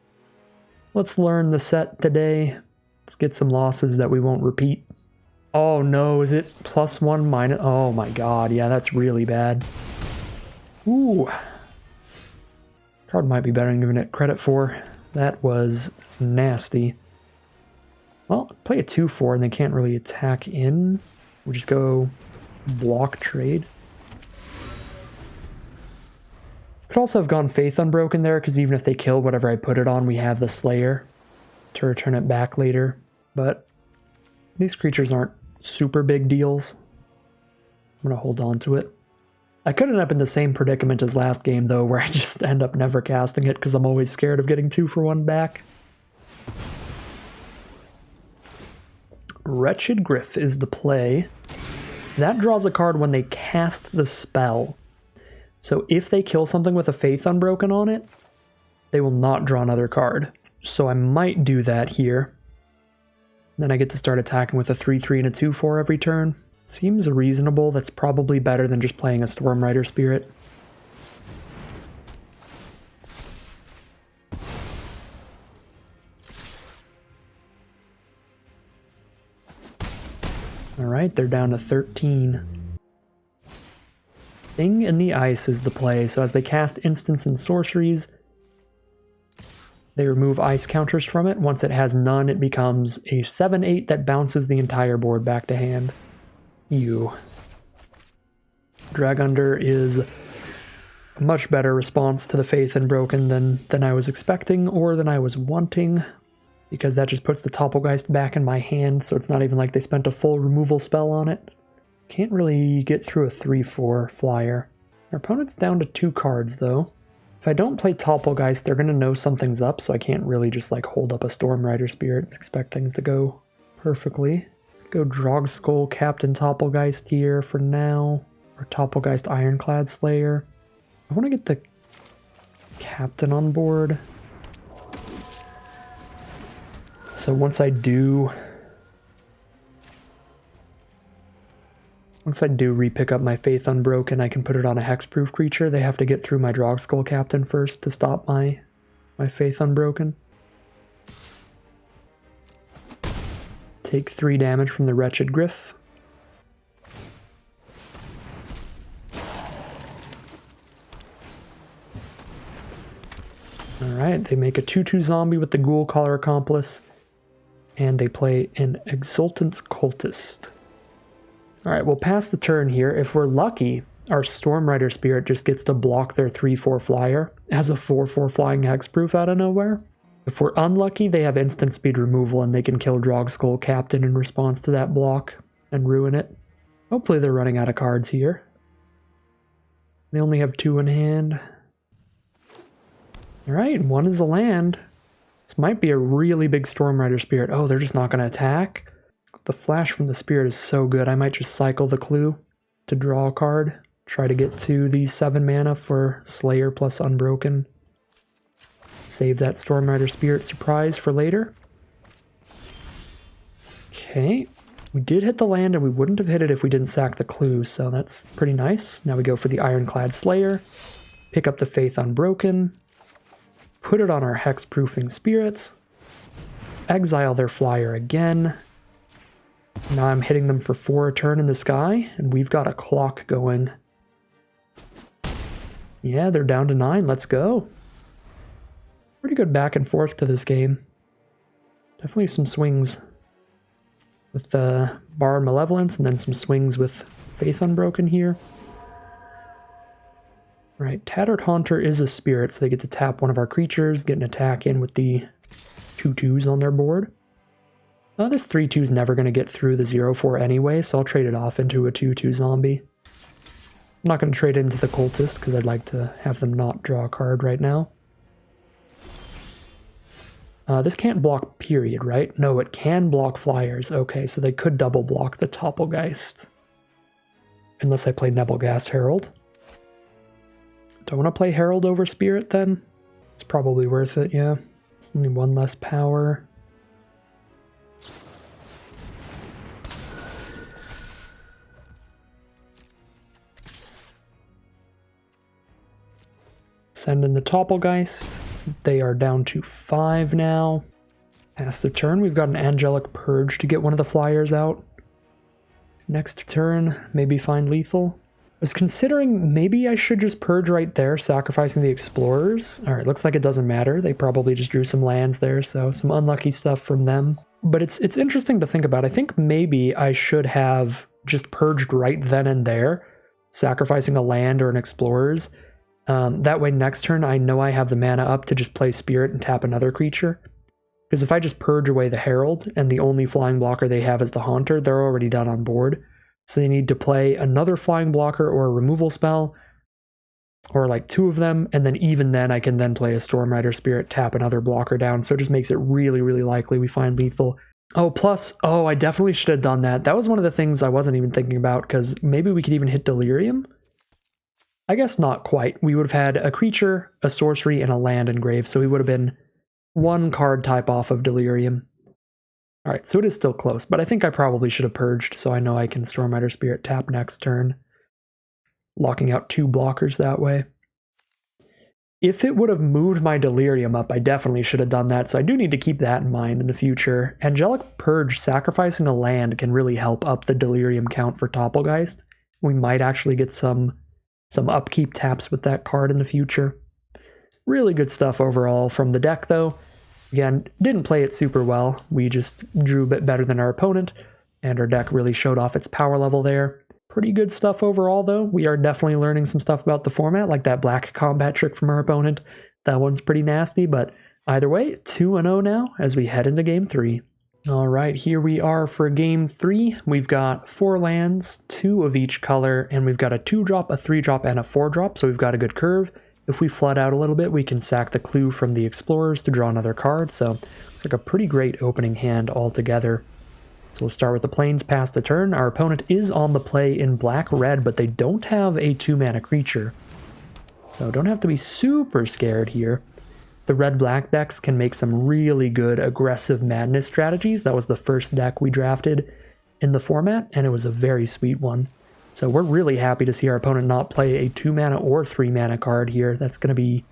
Let's learn the set today. Let's get some losses that we won't repeat. Oh no, is it +1-? Oh my god, yeah, that's really bad. Ooh. Card might be better than giving it credit for. That was nasty. Well, play a 2/4 and they can't really attack in. We'll just go block trade. Could also have gone Faith Unbroken there, because even if they kill whatever I put it on, we have the Slayer to return it back later. But these creatures aren't super big deals. I'm going to hold on to it. I could end up in the same predicament as last game, though, where I just end up never casting it, because I'm always scared of getting 2-for-1 back. Wretched Griff is the play. That draws a card when they cast the spell. So if they kill something with a Faith Unbroken on it, they will not draw another card. So I might do that here. Then I get to start attacking with a 3/3 and a 2/4 every turn. Seems reasonable. That's probably better than just playing a Stormrider Spirit. Alright, they're down to 13. Thing in the Ice is the play, so as they cast instants and sorceries, they remove ice counters from it. Once it has none, it becomes a 7/8 that bounces the entire board back to hand. Dragunder is A much better response to the Faith Unbroken than I was expecting or than I was wanting, because that just puts the Topplegeist back in my hand, so it's not even like they spent a full removal spell on it. Can't really get through a 3/4 flyer. Our opponent's down to 2 cards, though. If I don't play Topplegeist, they're going to know something's up, so I can't really just like hold up a Stormrider Spirit and expect things to go perfectly. Go Drogskull Captain Topplegeist here for now, or Topplegeist Ironclad Slayer. I want to get the Captain on board. So once I do re-pick up my Faith Unbroken, I can put it on a hexproof creature. They have to get through my Drogskull Captain first to stop my Faith Unbroken. Take 3 damage from the Wretched Griff. Alright, they make a 2/2 zombie with the Ghoul Collar Accomplice, and they play an Exultant Cultist. Alright, we'll pass the turn here. If we're lucky, our Stormrider Spirit just gets to block their 3/4 flyer as a 4/4 flying hexproof out of nowhere. If we're unlucky, they have instant speed removal and they can kill Drogskull Captain in response to that block and ruin it. Hopefully they're running out of cards here. They only have 2 in hand. Alright, 1 is a land. This might be a really big Stormrider Spirit. Oh, they're just not going to attack? The flash from the Spirit is so good. I might just cycle the clue to draw a card. Try to get to the 7 mana for Slayer plus Unbroken. Save that Stormrider Spirit surprise for later. Okay, we did hit the land and we wouldn't have hit it if we didn't sack the clue, so that's pretty nice. Now we go for the Ironclad Slayer, pick up the Faith Unbroken, put it on our hexproofing spirits, exile their flyer again. Now I'm hitting them for 4 a turn in the sky, and we've got a clock going. Yeah, they're down to 9, let's go. Pretty good back and forth to this game. Definitely some swings with the Borrowed Malevolence, and then some swings with Faith Unbroken here. Right, Tattered Haunter is a spirit, so they get to tap one of our creatures, get an attack in with the 2/2s on their board. This 3/2 is never going to get through the 0/4 anyway, so I'll trade it off into a 2/2 zombie. I'm not going to trade it into the Cultist, because I'd like to have them not draw a card right now. This can't block period, right? No, it can block flyers. Okay, so they could double block the Topplegeist. Unless I play Nebelgast Herald. Do I want to play Herald over Spirit then? It's probably worth it, yeah. It's only 1 less power. Send in the Topplegeist. They are down to 5 now. Pass the turn. We've got an Angelic Purge to get one of the flyers out. Next turn, maybe find lethal. I was considering maybe I should just Purge right there, sacrificing the Explorers. Alright, looks like it doesn't matter. They probably just drew some lands there, so some unlucky stuff from them. But it's interesting to think about. I think maybe I should have just Purged right then and there, sacrificing a land or an Explorers. That way next turn I know I have the mana up to just play Spirit and tap another creature. Because if I just Purge away the Herald and the only flying blocker they have is the Haunter, they're already done on board. So they need to play another flying blocker or a removal spell, or like 2 of them, and then even then I can then play a Stormrider Spirit, tap another blocker down, so it just makes it really, really likely we find lethal. Oh, plus, I definitely should have done that. That was one of the things I wasn't even thinking about, because maybe we could even hit Delirium? I guess not quite. We would have had a creature, a sorcery, and a land engraved, so we would have been 1 card type off of Delirium. Alright, so it is still close, but I think I probably should have Purged, so I know I can Stormrider Spirit tap next turn, locking out 2 blockers that way. If it would have moved my Delirium up, I definitely should have done that, so I do need to keep that in mind in the future. Angelic Purge, sacrificing a land, can really help up the Delirium count for Topplegeist. We might actually get some upkeep taps with that card in the future. Really good stuff overall from the deck, though. Again, didn't play it super well. We just drew a bit better than our opponent, and our deck really showed off its power level there. Pretty good stuff overall, though. We are definitely learning some stuff about the format, like that black combat trick from our opponent. That one's pretty nasty, but either way, 2-0 now as we head into Game 3. All right, here we are for Game 3. We've got 4 lands, 2 of each color, and we've got a 2-drop, a 3-drop, and a 4-drop, so we've got a good curve. If we flood out a little bit, we can sack the clue from the explorers to draw another card, so it's like a pretty great opening hand altogether. So we'll start with the plains past the turn. Our opponent is on the play in black-red, but they don't have a 2-mana creature. So don't have to be super scared here. The red-black decks can make some really good aggressive madness strategies. That was the first deck we drafted in the format, and it was a very sweet one. So we're really happy to see our opponent not play a 2-mana or 3-mana card here. That's going to be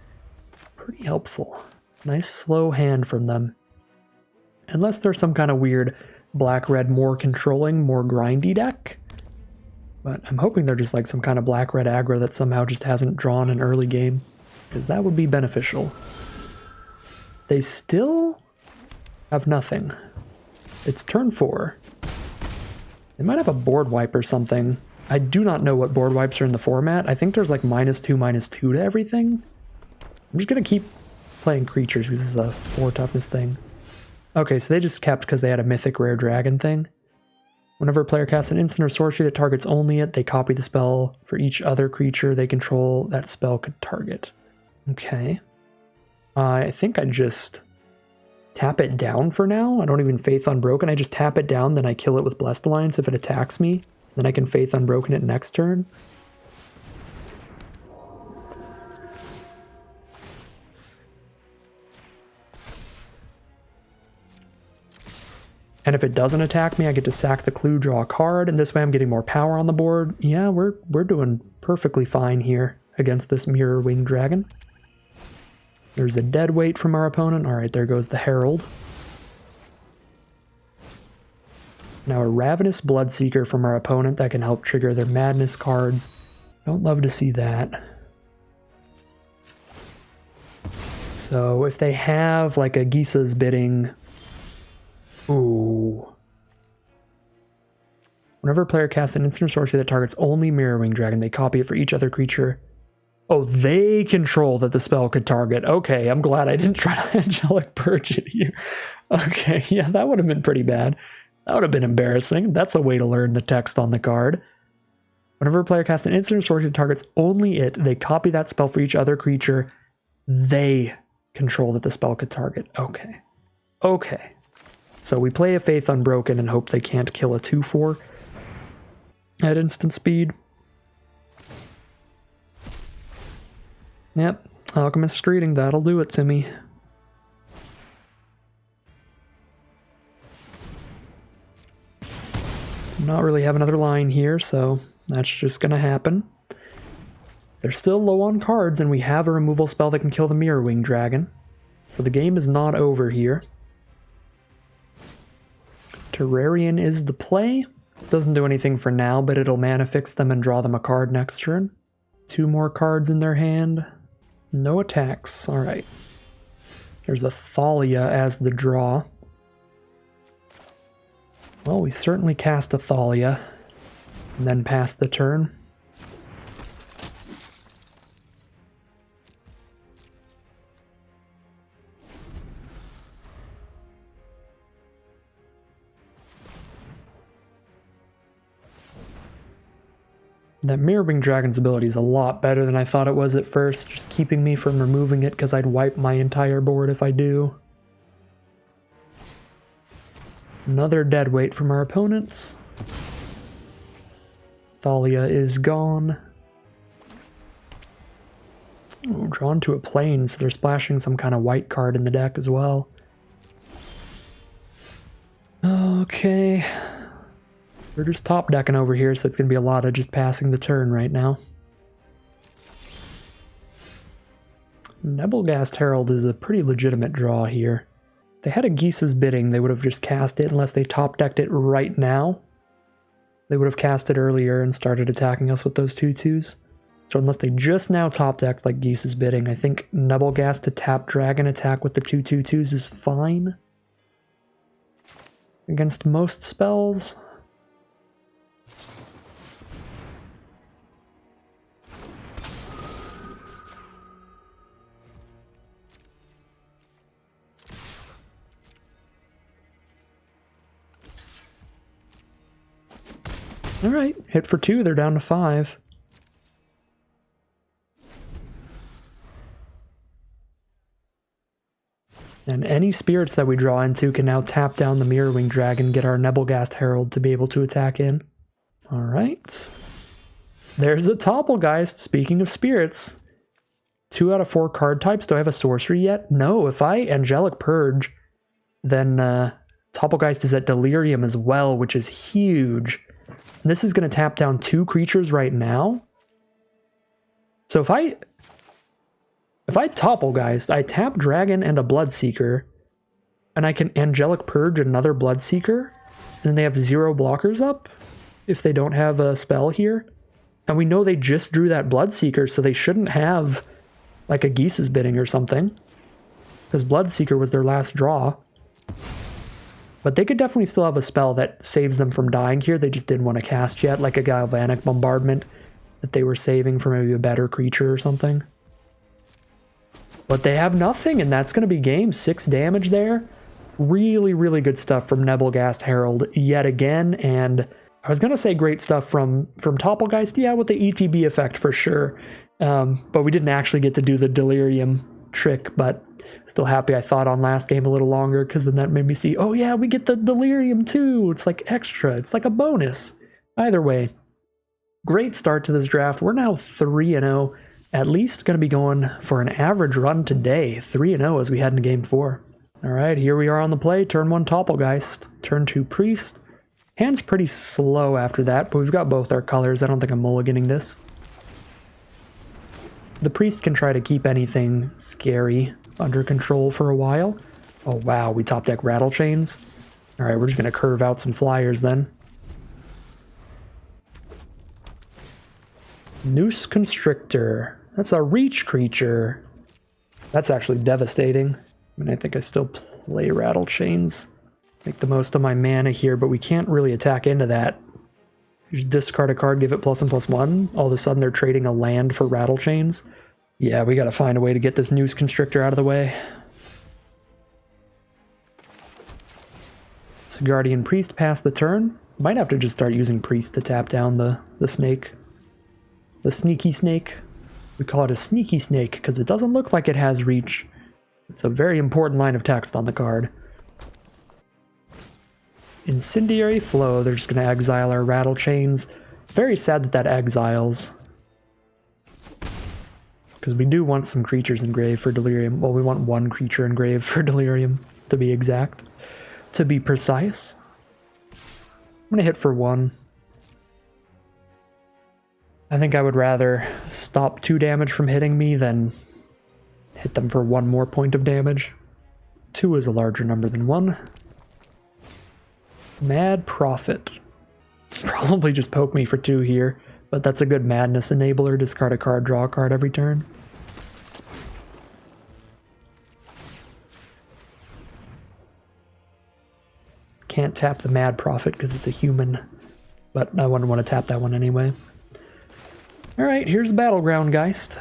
pretty helpful. Nice slow hand from them. Unless there's some kind of weird black-red more controlling, more grindy deck. But I'm hoping they're just like some kind of black-red aggro that somehow just hasn't drawn an early game, because that would be beneficial. They still have nothing. It's turn 4. They might have a board wipe or something. I do not know what board wipes are in the format. I think there's like -2/-2 to everything. I'm just going to keep playing creatures because this is a 4 toughness thing. Okay, so they just kept because they had a mythic rare dragon thing. Whenever a player casts an instant or sorcery that targets only it, they copy the spell for each other creature they control that spell could target. Okay. I think I just tap it down for now. I don't even Faith Unbroken. I just tap it down, then I kill it with Blessed Alliance if it attacks me. Then I can Faith Unbroken it next turn. And if it doesn't attack me, I get to sack the clue, draw a card, and this way I'm getting more power on the board. Yeah, we're doing perfectly fine here against this Mirror Wing Dragon. There's a dead weight from our opponent. All right, there goes the Herald. Now a Ravenous Bloodseeker from our opponent that can help trigger their Madness cards. Don't love to see that. So if they have like a Gisa's Bidding... Ooh. Whenever a player casts an instant or sorcery that targets only Mirror Wing Dragon, they copy it for each other creature. Oh, they control that the spell could target. Okay, I'm glad I didn't try to Angelic Purge it here. Okay, yeah, that would have been pretty bad. That would have been embarrassing. That's a way to learn the text on the card. Whenever a player casts an instant or sorcery that targets only it, they copy that spell for each other creature. They control that the spell could target. Okay. Okay. So we play a Faith Unbroken and hope they can't kill a 2/4 at instant speed. Yep, Alchemist's Greeting, that'll do it to me. Not really have another line here, so that's just gonna happen. They're still low on cards, and we have a removal spell that can kill the Mirror Wing Dragon. So the game is not over here. Terrarian is the play. Doesn't do anything for now, but it'll mana fix them and draw them a card next turn. 2 more cards in their hand. No attacks. Alright. There's a Thalia as the draw. Well, we certainly cast a Thalia and then pass the turn. That Mirror Wing Dragon's ability is a lot better than I thought it was at first, just keeping me from removing it because I'd wipe my entire board if I do. Another dead weight from our opponents. Thalia is gone. Oh, drawn to a plane, so they're splashing some kind of white card in the deck as well. Okay. We're just top decking over here, so it's going to be a lot of just passing the turn right now. Nebelgast Herald is a pretty legitimate draw here. If they had a Gisa's Bidding, they would have just cast it unless they top decked it right now. They would have cast it earlier and started attacking us with those 2/2s. So unless they just now top decked like Gisa's Bidding, I think Nebelgast to tap Dragon attack with the 2/2/2s is fine. Against most spells. Alright, hit for 2, they're down to 5. And any spirits that we draw into can now tap down the Mirrorwing Dragon, get our Nebelgast Herald to be able to attack in. Alright. There's a Topplegeist, speaking of spirits. 2 out of 4 card types. Do I have a sorcery yet? No, if I Angelic Purge, then Topplegeist is at Delirium as well, which is huge. And this is going to tap down 2 creatures right now. So if I Topplegeist, I tap Dragon and a Bloodseeker, and I can Angelic Purge another Bloodseeker, and then they have 0 blockers up if they don't have a spell here. And we know they just drew that Bloodseeker, so they shouldn't have like a Geese's Bidding or something, because Bloodseeker was their last draw. But they could definitely still have a spell that saves them from dying here. They just didn't want to cast yet, like a Galvanic Bombardment that they were saving for maybe a better creature or something. But they have nothing, and that's going to be game. 6 damage there. Really, really good stuff from Nebelgast Herald yet again. And I was going to say great stuff from Topplegeist. Yeah, with the ETB effect for sure. But we didn't actually get to do the Delirium trick, but still happy I thought on last game a little longer, because then that made me see, oh yeah, we get the Delirium too. It's like extra. It's like a bonus. Either way, great start to this draft. We're now 3-0. At least going to be going for an average run today. 3-0 as we head into game 4. All right, here we are on the play. Turn 1 Topplegeist. Turn 2 Priest. Hand's pretty slow after that, but we've got both our colors. I don't think I'm mulliganing this. The Priest can try to keep anything scary under control for a while. Oh wow, we top deck Rattle Chains. All right, we're just going to curve out some flyers then. Noose Constrictor. That's a reach creature. That's actually devastating. I mean, I think I still play Rattle Chains. Make the most of my mana here, but we can't really attack into that. You just discard a card, give it +1/+1. All of a sudden they're trading a land for Rattle Chains. Yeah, we gotta find a way to get this Noose Constrictor out of the way. So Guardian Priest passed the turn. Might have to just start using Priest to tap down the snake. The sneaky snake. We call it a sneaky snake because it doesn't look like it has reach. It's a very important line of text on the card. Incendiary Flow. They're just going to exile our Rattle Chains. Very sad that that exiles. Because we do want some creatures in grave for Delirium. Well, we want 1 creature in grave for Delirium, to be exact. To be precise. I'm going to hit for 1. I think I would rather stop 2 damage from hitting me than hit them for 1 more point of damage. 2 is a larger number than 1. Mad Prophet. Probably just poke me for 2 here, but that's a good Madness enabler. Discard a card, draw a card every turn. Can't tap the Mad Prophet because it's a human, but I wouldn't want to tap that one anyway. Alright, here's Battleground Geist.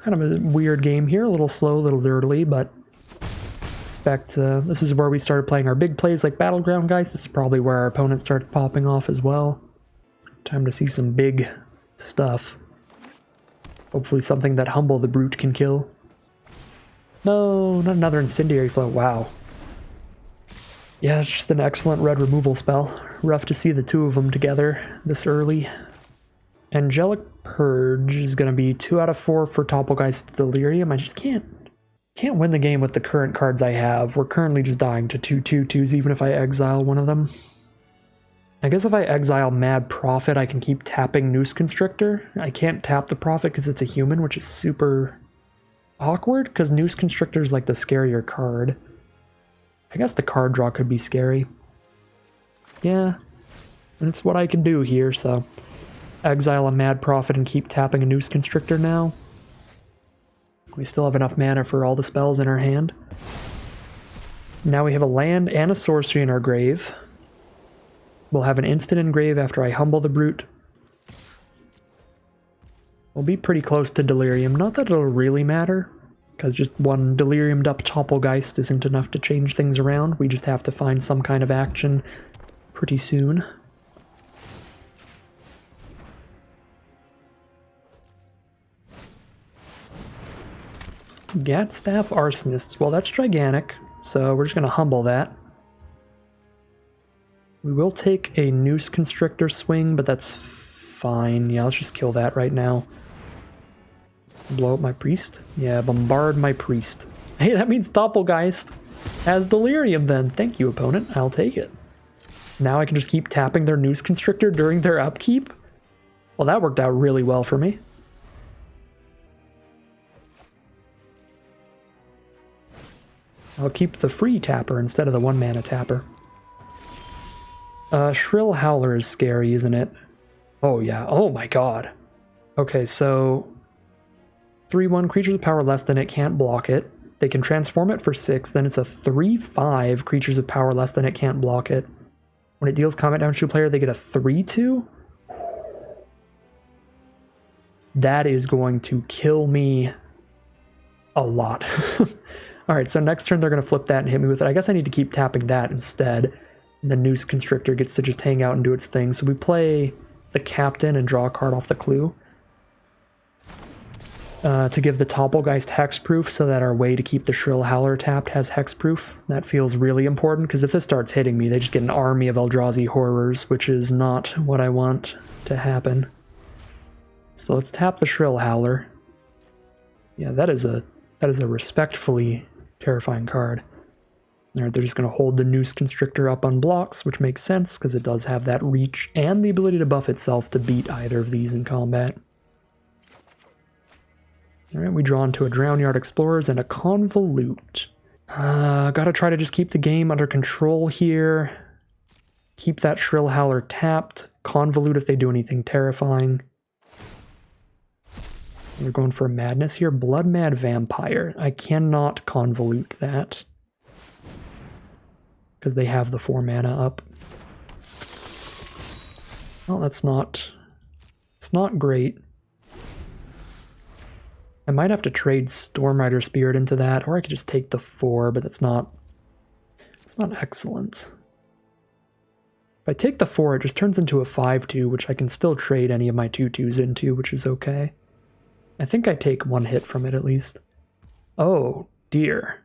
Kind of a weird game here, a little slow, a little dirtily, but expect this is where we started playing our big plays like Battleground Geist. This is probably where our opponent starts popping off as well. Time to see some big stuff. Hopefully something that Humble the Brute can kill. No, not another Incendiary Flow. Wow. Yeah, it's just an excellent red removal spell. Rough to see the 2 of them together this early. Angelic Purge is going to be 2 out of 4 for Topplegeist Delirium. I just can't win the game with the current cards I have. We're currently just dying to 2/2/2s even if I exile one of them. I guess if I exile Mad Prophet, I can keep tapping Noose Constrictor. I can't tap the Prophet because it's a human, which is super awkward because Noose Constrictor is like the scarier card. I guess the card draw could be scary. Yeah, that's what I can do here, so exile a Mad Prophet and keep tapping a Noose Constrictor now. We still have enough mana for all the spells in our hand. Now we have a land and a sorcery in our grave. We'll have an instant in grave after I Humble the Brute. We'll be pretty close to Delirium. Not that it'll really matter, because just 1 Deliriumed up Topplegeist isn't enough to change things around. We just have to find some kind of action pretty soon. Gatstaff Arsonists. Well, that's gigantic, so we're just going to humble that. We will take a Noose Constrictor swing, but that's fine. Yeah, let's just kill that right now. Blow up my priest? Yeah, bombard my priest. Hey, that means Doppelgeist has Delirium then. Thank you, opponent. I'll take it. Now I can just keep tapping their Noose Constrictor during their upkeep? Well, that worked out really well for me. I'll keep the free tapper instead of the 1-mana tapper. Shrill Howler is scary, isn't it? Oh yeah, oh my god. Okay, so 3/1 creatures with power less than it can't block it. They can transform it for 6, then it's a 3/5 creatures with power less than it can't block it. When it deals combat damage to a player, they get a 3/2? That is going to kill me a lot. Alright, so next turn they're going to flip that and hit me with it. I guess I need to keep tapping that instead. And the Noose Constrictor gets to just hang out and do its thing. So we play the Captain and draw a card off the clue. To give the Doppelgeist hexproof so that our way to keep the Shrill Howler tapped has hexproof. That feels really important, because if this starts hitting me, they just get an army of Eldrazi horrors, which is not what I want to happen. So let's tap the Shrill Howler. Yeah, that is a respectfully terrifying card. They're just going to hold the Noose Constrictor up on blocks, which makes sense because it does have that reach and the ability to buff itself to beat either of these in combat. Alright, we draw into a Drownyard Explorers and a Convolute. Gotta try to just keep the game under control here. Keep that Shrill Howler tapped. Convolute if they do anything terrifying. We're going for a madness here. Blood Mad Vampire. I cannot convolute that, because they have the 4 mana up. Well, that's not... It's not great. I might have to trade Stormrider Spirit into that, or I could just take the 4, but that's not... It's not excellent. If I take the 4, it just turns into a 5/2, which I can still trade any of my 2/2s into, which is okay. I think I take 1 hit from it at least. Oh, dear.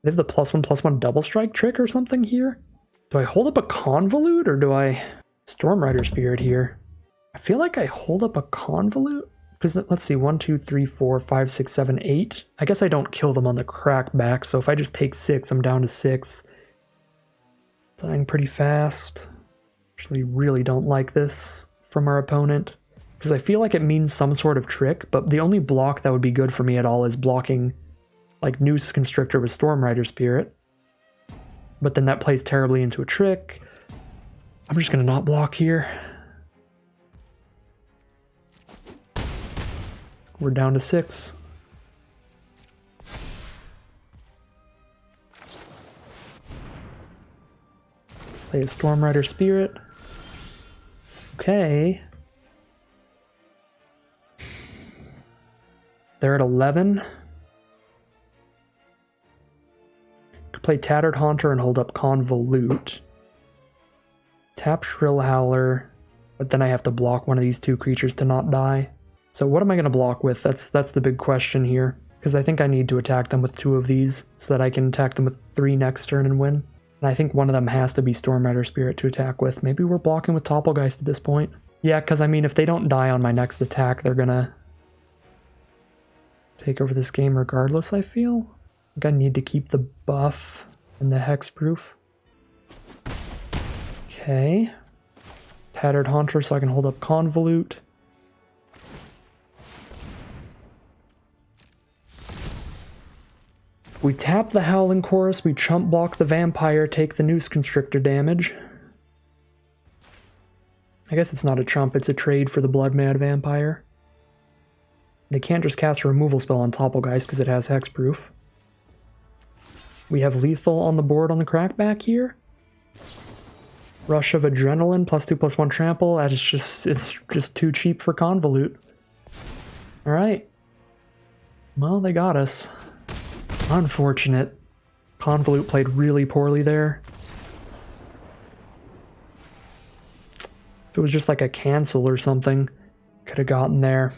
They have the +1/+1 double strike trick or something here? Do I hold up a Convolute or do I Stormrider Spirit here? I feel like I hold up a Convolute. Because let's see, 1, 2, 3, 4, 5, 6, 7, 8. I guess I don't kill them on the crackback, so if I just take 6, I'm down to 6. Dying pretty fast. Actually, really don't like this from our opponent, because I feel like it means some sort of trick, but the only block that would be good for me at all is blocking like Noose Constrictor with Stormrider Spirit. But then that plays terribly into a trick. I'm just going to not block here. We're down to 6. Play a Stormrider Spirit. Okay. They're at 11. Could play Tattered Haunter and hold up Convolute. Tap Shrill Howler, but then I have to block one of these 2 creatures to not die. So what am I going to block with? That's the big question here, because I think I need to attack them with 2 of these so that I can attack them with 3 next turn and win. And I think one of them has to be Stormrider Spirit to attack with. Maybe we're blocking with Doppelgeist at this point. Yeah, because I mean, if they don't die on my next attack, they're going to take over this game regardless, I feel. I think I need to keep the buff and the hexproof. Okay. Tattered Haunter so I can hold up Convolute. We tap the Howling Chorus, we chump block the Vampire, take the Noose Constrictor damage. I guess it's not a chump, it's a trade for the Blood Mad Vampire. They can't just cast a removal spell on Doppelgeist because it has hexproof. We have lethal on the board on the crackback here. Rush of Adrenaline, +2/+1 trample. That is it's just too cheap for Convolute. Alright. Well, they got us. Unfortunate. Convolute played really poorly there. If it was just like a cancel or something, could have gotten there.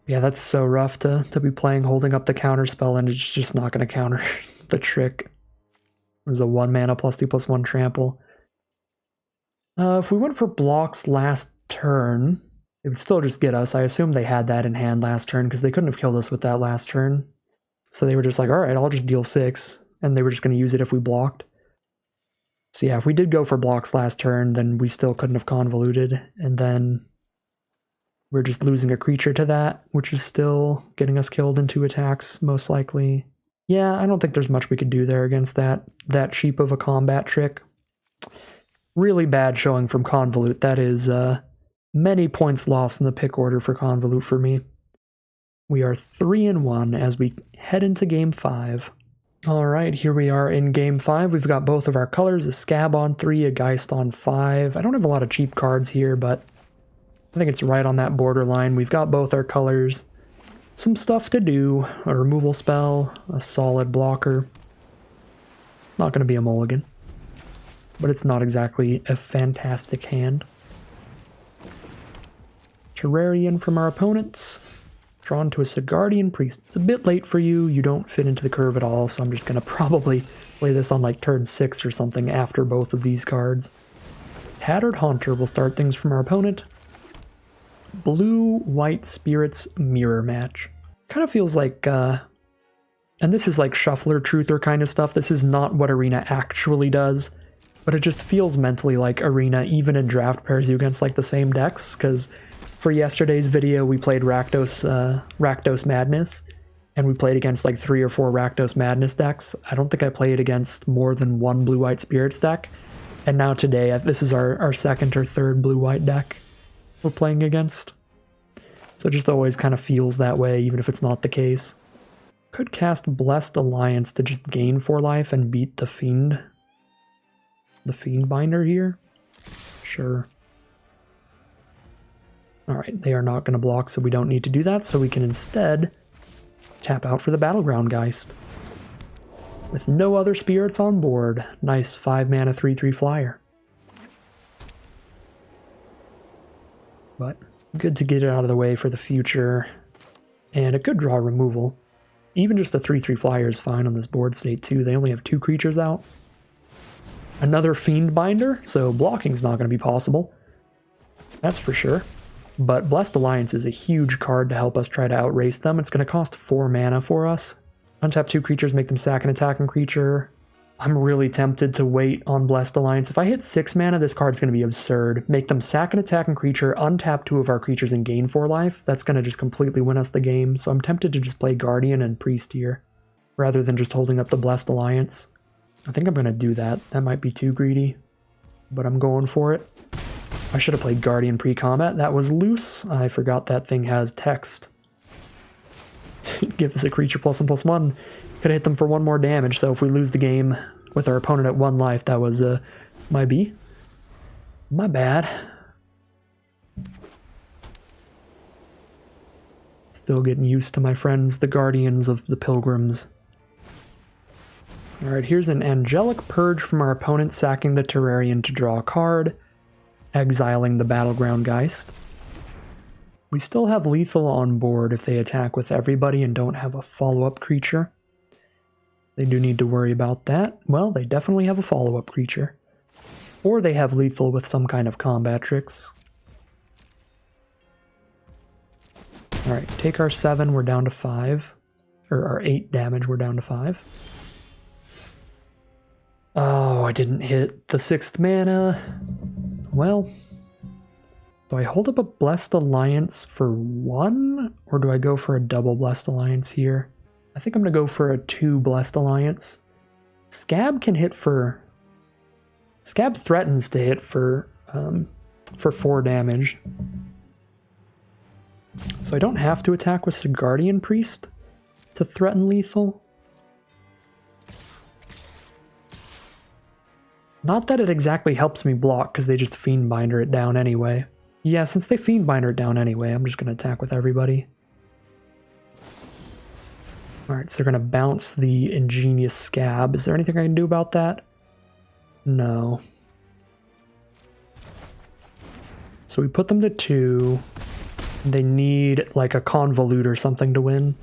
Yeah, that's so rough to be playing holding up the counter spell and it's just not going to counter the trick. It was a 1 mana +2/+1 trample. If we went for blocks last turn, it would still just get us. I assume they had that in hand last turn because they couldn't have killed us with that last turn. So they were just like, all right, I'll just deal 6. And they were just going to use it if we blocked. So yeah, if we did go for blocks last turn, then we still couldn't have convoluted. And then we're just losing a creature to that, which is still getting us killed in 2 attacks, most likely. Yeah, I don't think there's much we could do there against that cheap of a combat trick. Really bad showing from Convolute. That is many points lost in the pick order for Convolute for me. We are 3-1 as we head into Game 5. Alright, here we are in Game 5. We've got both of our colors, a Scab on 3, a Geist on 5. I don't have a lot of cheap cards here, but I think it's right on that borderline. We've got both our colors. Some stuff to do. A removal spell, a solid blocker. It's not going to be a mulligan, but it's not exactly a fantastic hand. Terrarian from our opponents. Drawn to a Sigardian Priest. It's a bit late for you. You don't fit into the curve at all, so I'm just going to probably play this on like turn 6 or something after both of these cards. Tattered Haunter will start things from our opponent. Blue-White Spirits Mirror Match. Kind of feels like, and this is like Shuffler Truther kind of stuff. This is not what Arena actually does, but it just feels mentally like Arena, even in draft, pairs you against like the same decks, because for yesterday's video, we played Rakdos Madness, and we played against like 3 or 4 Rakdos Madness decks. I don't think I played against more than 1 Blue-White Spirits deck, and now today, this is our second or third Blue-White deck we're playing against. So it just always kind of feels that way, even if it's not the case. Could cast Blessed Alliance to just gain 4 life and beat the Fiend. The Fiend Binder here? Sure. Alright, they are not going to block, so we don't need to do that, so we can instead tap out for the Battleground Geist. With no other spirits on board. Nice 5 mana 3/3 flyer. But good to get it out of the way for the future. And it could draw removal. Even just a 3/3 flyer is fine on this board state too. They only have 2 creatures out. Another Fiend Binder, so blocking's not going to be possible. That's for sure. But Blessed Alliance is a huge card to help us try to outrace them. It's going to cost 4 mana for us. Untap 2 creatures, make them sack an attacking creature. I'm really tempted to wait on Blessed Alliance. If I hit 6 mana, this card's going to be absurd. Make them sack an attacking creature, untap 2 of our creatures, and gain 4 life. That's going to just completely win us the game. So I'm tempted to just play Guardian and Priest here, rather than just holding up the Blessed Alliance. I think I'm going to do that. That might be too greedy, but I'm going for it. I should have played Guardian pre-combat. That was loose. I forgot that thing has text. Give us a creature +1/+1. Could have hit them for 1 more damage, so if we lose the game with our opponent at 1 life, that was my B. My bad. Still getting used to my friends, the Guardians of the Pilgrims. Alright, here's an Angelic Purge from our opponent, sacking the Terrarian to draw a card, exiling the Battleground Geist. We still have lethal on board if they attack with everybody and don't have a follow-up creature. They do need to worry about that. Well, they definitely have a follow-up creature. Or they have lethal with some kind of combat tricks. Alright, take our 7, we're down to 5. Or our 8 damage, we're down to 5. Oh, I didn't hit the 6th mana. Well, do I hold up a Blessed Alliance for 1? Or do I go for a double Blessed Alliance here? I think I'm going to go for a 2 Blessed Alliance. Scab can hit for... Scab threatens to hit for 4 damage. So I don't have to attack with Sigardian Priest to threaten lethal. Not that it exactly helps me block, because they just Fiend Binder it down anyway. Yeah, since they Fiend Binder it down anyway, I'm just going to attack with everybody. Alright, so they're going to bounce the Ingenious Scab. Is there anything I can do about that? No. So we put them to 2. They need like a convolute or something to win.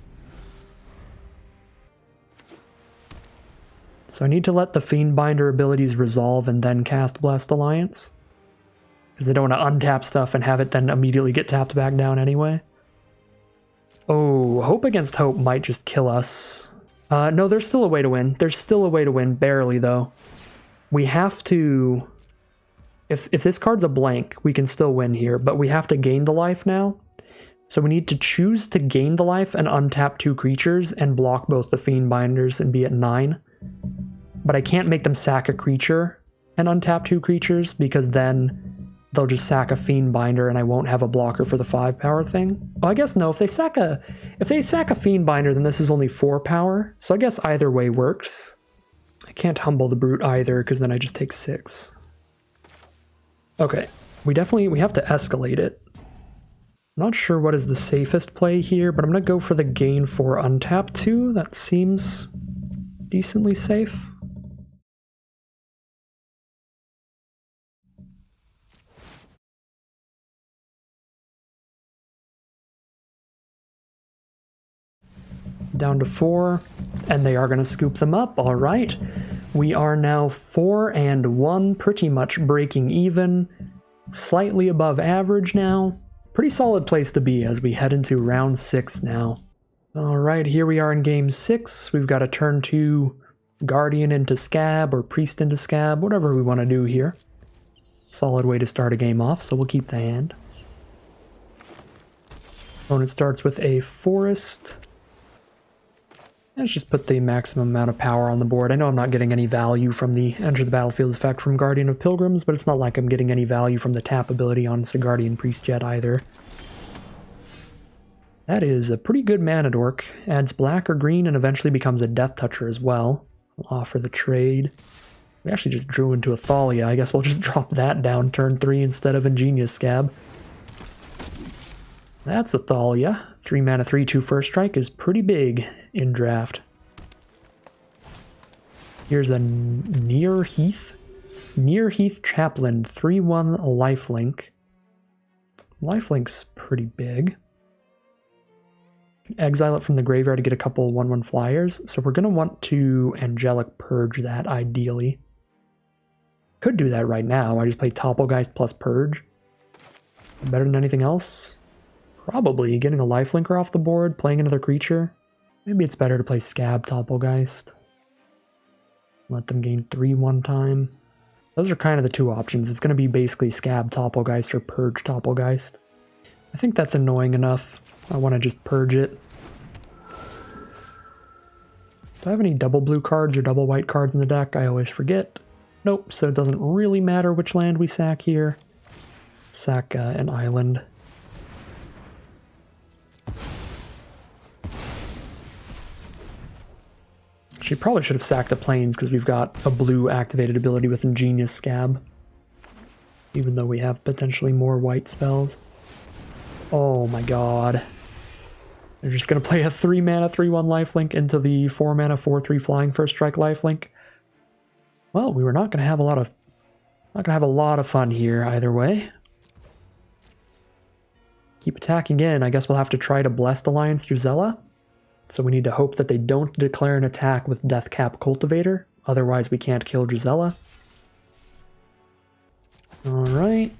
So I need to let the Fiendbinder abilities resolve and then cast Blessed Alliance. Because I don't want to untap stuff and have it then immediately get tapped back down anyway. Oh, Hope Against Hope might just kill us. No, there's still a way to win. There's still a way to win, barely though. We have to... If this card's a blank, we can still win here, but we have to gain the life now. So we need to choose to gain the life and untap 2 creatures and block both the Fiendbinders and be at 9. But I can't make them sack a creature and untap 2 creatures because then they'll just sack a Fiendbinder and I won't have a blocker for the 5 power thing. Oh, I guess no, if they sack a Fiendbinder, then this is only 4 power. So I guess either way works. I can't Humble the Brute either because then I just take 6. Okay, we have to escalate it. I'm not sure what is the safest play here, but I'm going to go for the gain 4 untap 2. That seems decently safe. Down to 4, and they are going to scoop them up. All right. We are now 4-1, pretty much breaking even. Slightly above average now. Pretty solid place to be as we head into round 6 now. All right, here we are in game 6. We've got a turn 2 Guardian into Scab or Priest into Scab, whatever we want to do here. Solid way to start a game off, so we'll keep the hand. Opponent starts with a Forest. Let's just put the maximum amount of power on the board. I know I'm not getting any value from the Enter the Battlefield effect from Guardian of Pilgrims, but it's not like I'm getting any value from the tap ability on Sigardian Priest yet either. That is a pretty good mana dork. Adds black or green and eventually becomes a Death Toucher as well. I'll offer the trade. We actually just drew into a Thalia. I guess we'll just drop that down turn 3 instead of Ingenious Scab. That's a Thalia. 3 mana, 3/2 first strike is pretty big in draft. Here's a Near Heath. Near Heath Chaplain, 3/1 lifelink. Lifelink's pretty big. Exile it from the graveyard to get a couple 1/1 flyers, so we're going to want to Angelic Purge that ideally. Could do that right now. I just play Topplegeist plus Purge. Better than anything else. Probably getting a lifelinker off the board, playing another creature. Maybe it's better to play Scab Topplegeist. Let them gain 3 one time. Those are kind of the 2 options. It's going to be basically Scab Topplegeist or Purge Topplegeist. I think that's annoying enough. I want to just purge it. Do I have any double blue cards or double white cards in the deck? I always forget. Nope, so it doesn't really matter which land we sack here. Sack an island. She probably should have sacked the plains because we've got a blue activated ability with Ingenious Scab. Even though we have potentially more white spells. Oh my god. They're just going to play a 3 mana 3/1 lifelink into the 4 mana 4/3 flying first strike lifelink. Well, we were not going to have a lot of fun here either way. Keep attacking in. I guess we'll have to try to Blessed Alliance Gisela. So we need to hope that they don't declare an attack with Deathcap Cultivator. Otherwise we can't kill Gisela. Alright.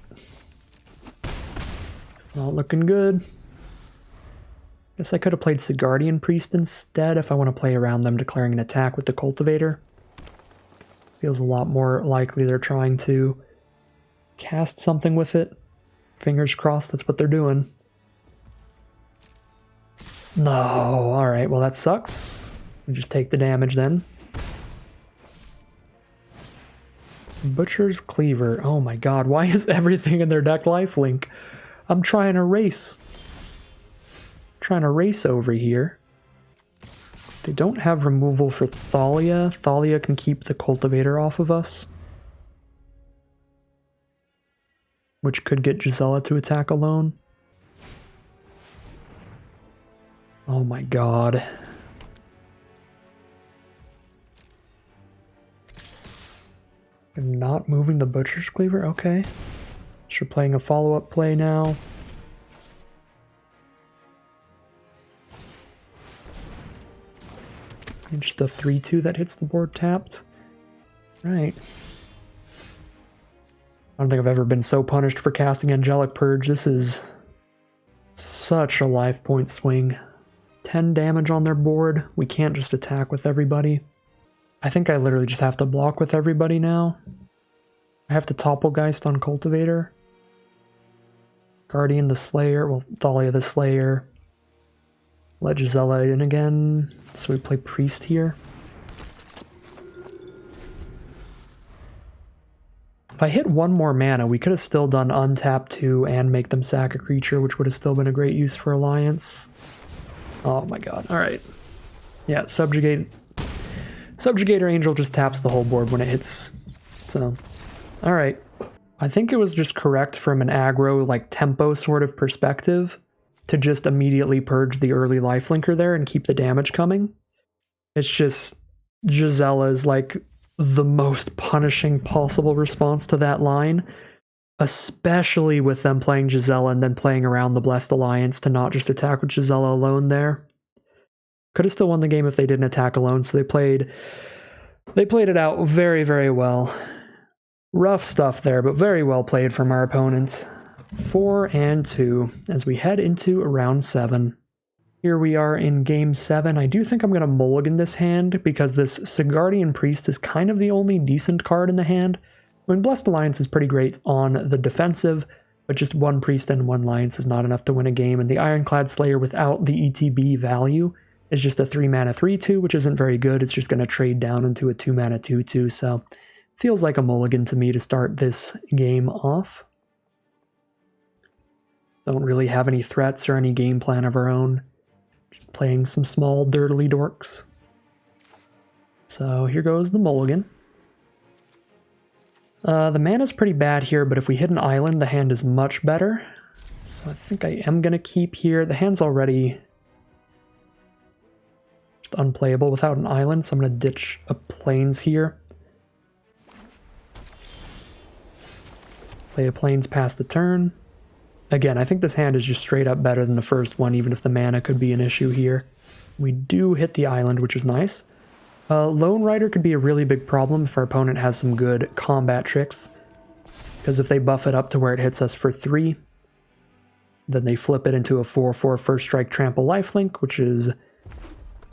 Not looking good. Guess I could have played Sigardian Priest instead if I want to play around them declaring an attack with the Cultivator. Feels a lot more likely they're trying to cast something with it. Fingers crossed that's what they're doing. No, alright, well that sucks. We just take the damage then. Butcher's Cleaver. Oh my god, why is everything in their deck lifelink? I'm trying to race. Trying to race over here. They don't have removal for Thalia. Thalia can keep the Cultivator off of us. Which could get Gisela to attack alone. Oh my god. I'm not moving the Butcher's Cleaver? Okay. Sure. You're playing a follow-up play now. And just a 3-2 that hits the board tapped. Right. I don't think I've ever been so punished for casting Angelic Purge. This is such a life point swing. 10 damage on their board. We can't just attack with everybody. I think I literally just have to block with everybody now. I have to Topplegeist on Cultivator. Guardian the Slayer. Well, Thalia the Slayer. Let Gisela in again. So we play Priest here. If I hit one more mana, we could have still done untap 2 and make them sack a creature, which would have still been a great use for Alliance. Oh my god. Alright. Yeah, Subjugator Angel just taps the whole board when it hits. So, alright. I think it was just correct from an aggro, like, tempo sort of perspective to just immediately purge the early lifelinker there and keep the damage coming. It's just, Gisela is like the most punishing possible response to that line, especially with them playing Gisela and then playing around the Blessed Alliance to not just attack with Gisela alone there. Could have still won the game if they didn't attack alone, so they played it out very, very well. Rough stuff there, but very well played from our opponents. 4-2 as we head into round 7. Here we are in game 7. I do think I'm going to mulligan this hand because this Sigardian Priest is kind of the only decent card in the hand. I mean, Blessed Alliance is pretty great on the defensive, but just one Priest and one Alliance is not enough to win a game, and the Ironclad Slayer without the ETB value is just a 3-mana 3-2, which isn't very good. It's just going to trade down into a 2-mana 2-2, so feels like a mulligan to me to start this game off. Don't really have any threats or any game plan of our own. Just playing some small dirtily dorks. So here goes the mulligan. The mana's pretty bad here, but if we hit an island, the hand is much better. So I think I am going to keep here. The hand's already just unplayable without an island, so I'm going to ditch a plains here. Play a plains past the turn. Again, I think this hand is just straight up better than the first one, even if the mana could be an issue here. We do hit the island, which is nice. Lone Rider could be a really big problem if our opponent has some good combat tricks. Because if they buff it up to where it hits us for 3, then they flip it into a 4/4 first strike trample lifelink, which is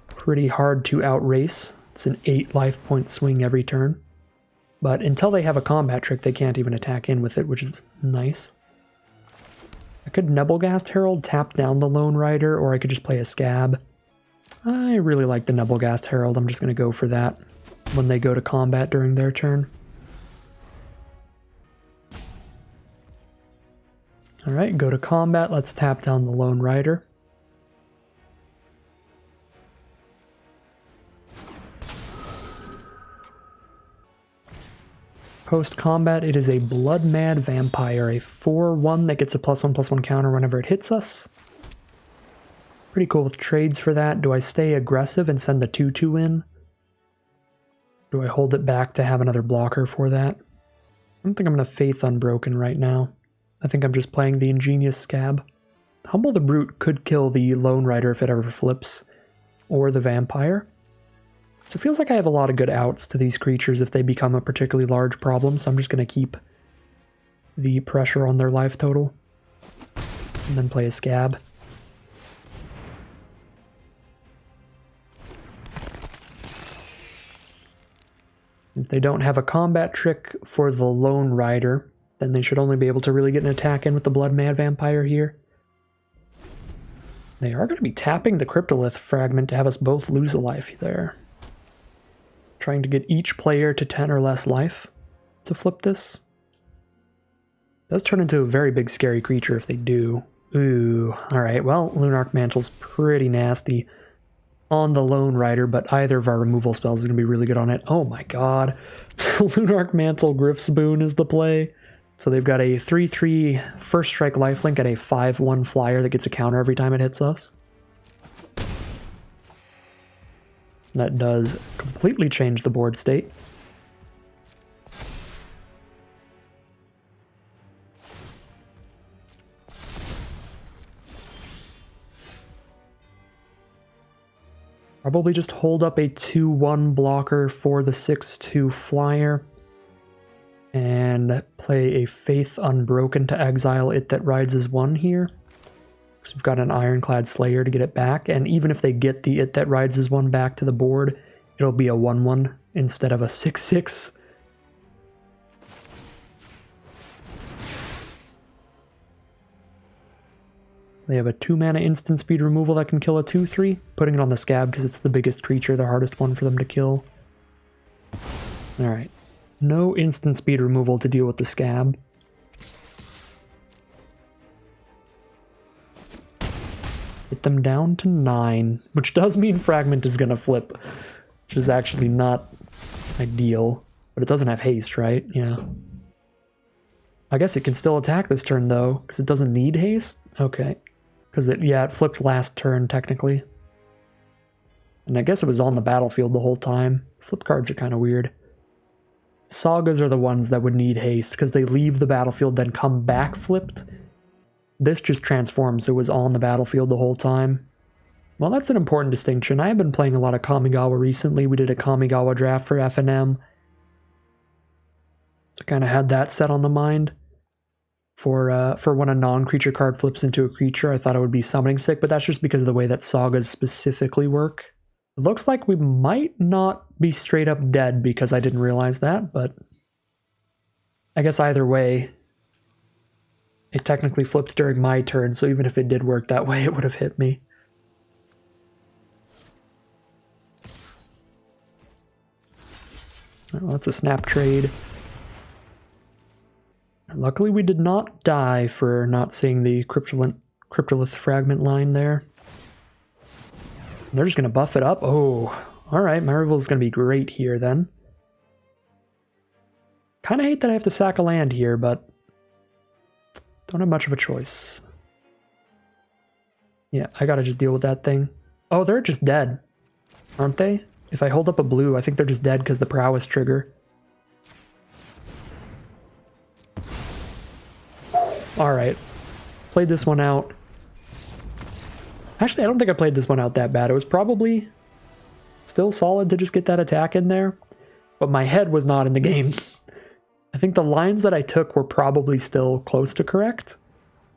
pretty hard to outrace. It's an 8 life point swing every turn. But until they have a combat trick, they can't even attack in with it, which is nice. I could Nebelgast Herald, tap down the Lone Rider, or I could just play a Scab. I really like the Nebelgast Herald. I'm just going to go for that when they go to combat during their turn. Alright, go to combat. Let's tap down the Lone Rider. Post-combat, it is a Blood Mad Vampire, a 4/1 that gets a +1/+1 counter whenever it hits us. Pretty cool with trades for that. Do I stay aggressive and send the 2/2 in? Do I hold it back to have another blocker for that? I don't think I'm going to Faith Unbroken right now. I think I'm just playing the Ingenious Scab. Humble the Brute could kill the Lone Rider if it ever flips, or the Vampire. So it feels like I have a lot of good outs to these creatures if they become a particularly large problem, so I'm just going to keep the pressure on their life total. And then play a Scab. If they don't have a combat trick for the Lone Rider, then they should only be able to really get an attack in with the Blood Mad Vampire here. They are going to be tapping the Cryptolith Fragment to have us both lose a life there. Trying to get each player to 10 or less life to flip this. It does turn into a very big scary creature if they do. Ooh, alright, well, Lunarch Mantle's pretty nasty on the Lone Rider, but either of our removal spells is going to be really good on it. Oh my god. Lunarch Mantle Griff's Boon is the play. So they've got a 3/3 first strike lifelink and a 5/1 flyer that gets a counter every time it hits us. That does completely change the board state. Probably just hold up a 2/1 blocker for the 6/2 flyer. And play a Faith Unbroken to exile It That Rides as 1 here. Because we've got an Ironclad Slayer to get it back. And even if they get the It That Rides as 1 back to the board, it'll be a 1/1 instead of a 6/6. They have a 2-mana instant speed removal that can kill a 2/3, putting it on the Scab because it's the biggest creature, the hardest one for them to kill. Alright. No instant speed removal to deal with the Scab. Get them down to 9, which does mean Fragment is going to flip, which is actually not ideal. But it doesn't have haste, right? Yeah. I guess it can still attack this turn, though, because it doesn't need haste? Okay. Because it flipped last turn, technically. And I guess it was on the battlefield the whole time. Flip cards are kind of weird. Sagas are the ones that would need haste, because they leave the battlefield, then come back flipped. This just transforms, so it was on the battlefield the whole time. Well, that's an important distinction. I have been playing a lot of Kamigawa recently. We did a Kamigawa draft for FNM. So kind of had that set on the mind. For when a non-creature card flips into a creature, I thought it would be Summoning Sick, but that's just because of the way that Sagas specifically work. It looks like we might not be straight up dead because I didn't realize that, but I guess either way, it technically flipped during my turn, so even if it did work that way, it would have hit me. Well, that's a snap trade. Luckily, we did not die for not seeing the Cryptolith Fragment line there. They're just going to buff it up. Oh, alright, my removal is going to be great here then. Kind of hate that I have to sack a land here, but don't have much of a choice. Yeah, I gotta just deal with that thing. Oh, they're just dead, aren't they? If I hold up a blue, I think they're just dead because the prowess trigger. Alright. Played this one out. Actually, I don't think I played this one out that bad. It was probably still solid to just get that attack in there. But my head was not in the game. I think the lines that I took were probably still close to correct.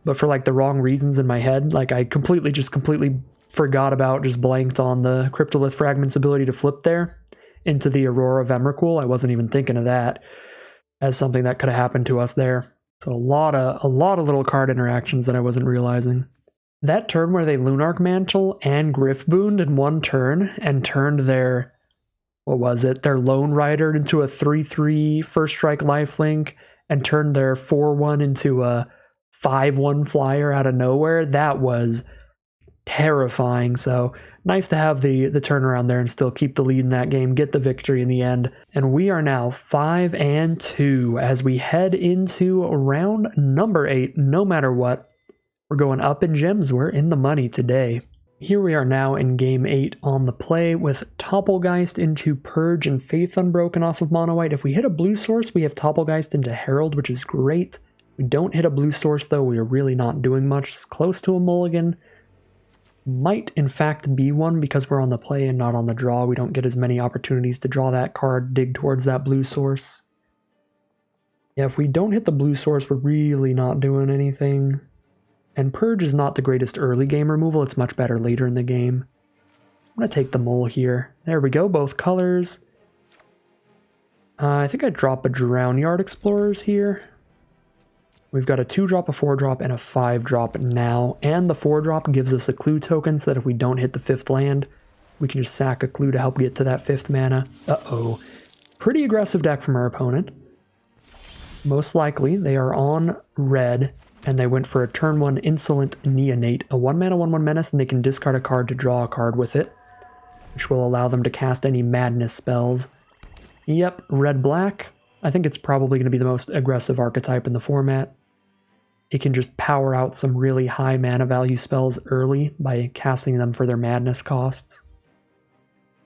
But for like the wrong reasons in my head. Like I completely forgot about, just blanked on the Cryptolith Fragment's ability to flip there into the Aurora of Emrakul. I wasn't even thinking of that as something that could have happened to us there. So a lot of little card interactions that I wasn't realizing. That turn where they Lunarch Mantle and Griff Booned in one turn and turned their, what was it, their Lone Rider into a 3/3 first strike lifelink and turned their 4/1 into a 5/1 flyer out of nowhere, that was terrifying. So nice to have the turnaround there and still keep the lead in that game, get the victory in the end. And we are now 5-2 as we head into round number 8. No matter what, we're going up in gems. We're in the money today. Here we are now in game 8 on the play with Topplegeist into Purge and Faith Unbroken off of Mono White. If we hit a blue source, we have Topplegeist into Herald, which is great. We don't hit a blue source though, we are really not doing much. It's close to a mulligan. Might in fact be one because we're on the play and not on the draw. We don't get as many opportunities to draw that card, dig towards that blue source. Yeah, if we don't hit the blue source, we're really not doing anything. And Purge is not the greatest early game removal, it's much better later in the game. I'm going to take the mole here. There we go, both colors. I think I drop a Drown Yard Explorers here. We've got a 2-drop, a 4-drop, and a 5-drop now, and the 4-drop gives us a clue token so that if we don't hit the 5th land, we can just sack a clue to help get to that 5th mana. Uh-oh. Pretty aggressive deck from our opponent. Most likely, they are on red, and they went for a turn 1 Insolent Neonate, a 1-mana 1/1 menace, and they can discard a card to draw a card with it, which will allow them to cast any madness spells. Yep, red-black. I think it's probably going to be the most aggressive archetype in the format. It can just power out some really high mana value spells early by casting them for their madness costs.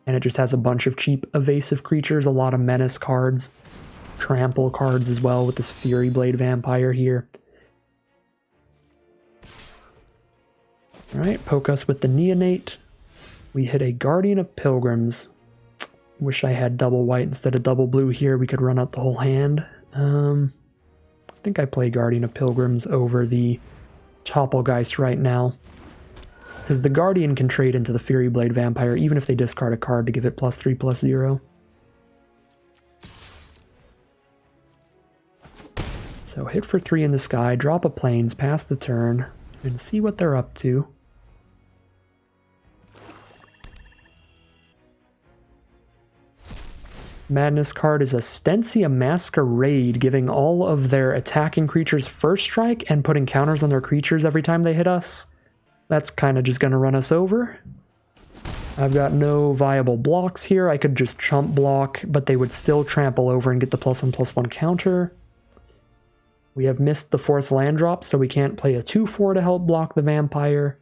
And it just has a bunch of cheap evasive creatures, a lot of menace cards, trample cards as well with this Fury Blade Vampire here. Alright, poke us with the Neonate. We hit a Guardian of Pilgrims. Wish I had double white instead of double blue here. We could run out the whole hand. I think I play Guardian of Pilgrims over the Topplegeist right now. Because the Guardian can trade into the Fury Blade Vampire even if they discard a card to give it +3/+0. So hit for 3 in the sky, drop a Plains, pass the turn, and see what they're up to. Madness card is a Stensia Masquerade, giving all of their attacking creatures first strike and putting counters on their creatures every time they hit us. That's kind of just going to run us over. I've got no viable blocks here. I could just chump block, but they would still trample over and get the +1/+1 counter. We have missed the 4th land drop, so we can't play a 2/4 to help block the vampire.